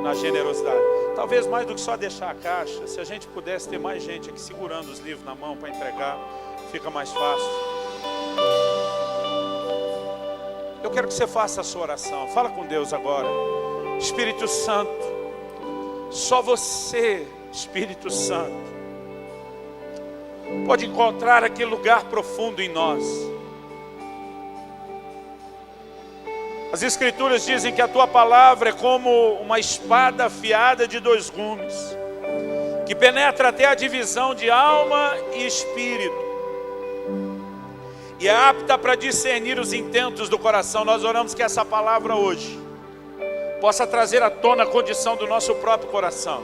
Speaker 1: na generosidade. Talvez mais do que só deixar a caixa, se a gente pudesse ter mais gente aqui segurando os livros na mão para entregar, fica mais fácil. Eu quero que você faça a sua oração. Fala com Deus agora. Espírito Santo, só você, Espírito Santo, pode encontrar aquele lugar profundo em nós. As Escrituras dizem que a tua palavra é como uma espada afiada de 2 gumes, que penetra até a divisão de alma e espírito, e é apta para discernir os intentos do coração. Nós oramos que essa palavra hoje possa trazer à tona a condição do nosso próprio coração.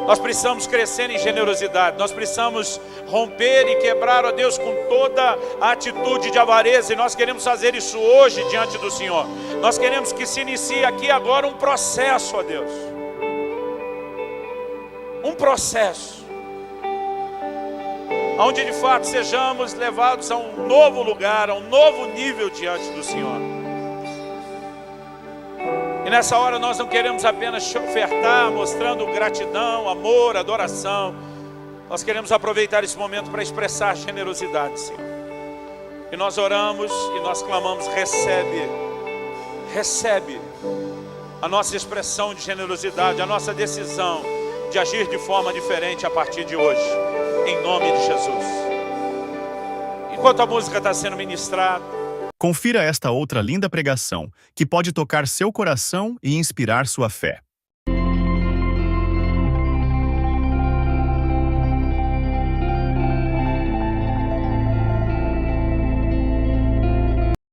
Speaker 1: Nós precisamos crescer em generosidade. Nós precisamos romper e quebrar, ó Deus, com toda a atitude de avareza. E nós queremos fazer isso hoje diante do Senhor. Nós queremos que se inicie aqui agora um processo, ó Deus. Um processo. Onde de fato sejamos levados a um novo lugar, a um novo nível diante do Senhor. E nessa hora nós não queremos apenas te ofertar, mostrando gratidão, amor, adoração. Nós queremos aproveitar esse momento para expressar generosidade, Senhor. E nós oramos e nós clamamos, recebe a nossa expressão de generosidade, a nossa decisão de agir de forma diferente a partir de hoje, em nome de Jesus. Enquanto a música está sendo ministrada,
Speaker 2: confira esta outra linda pregação, que pode tocar seu coração e inspirar sua fé.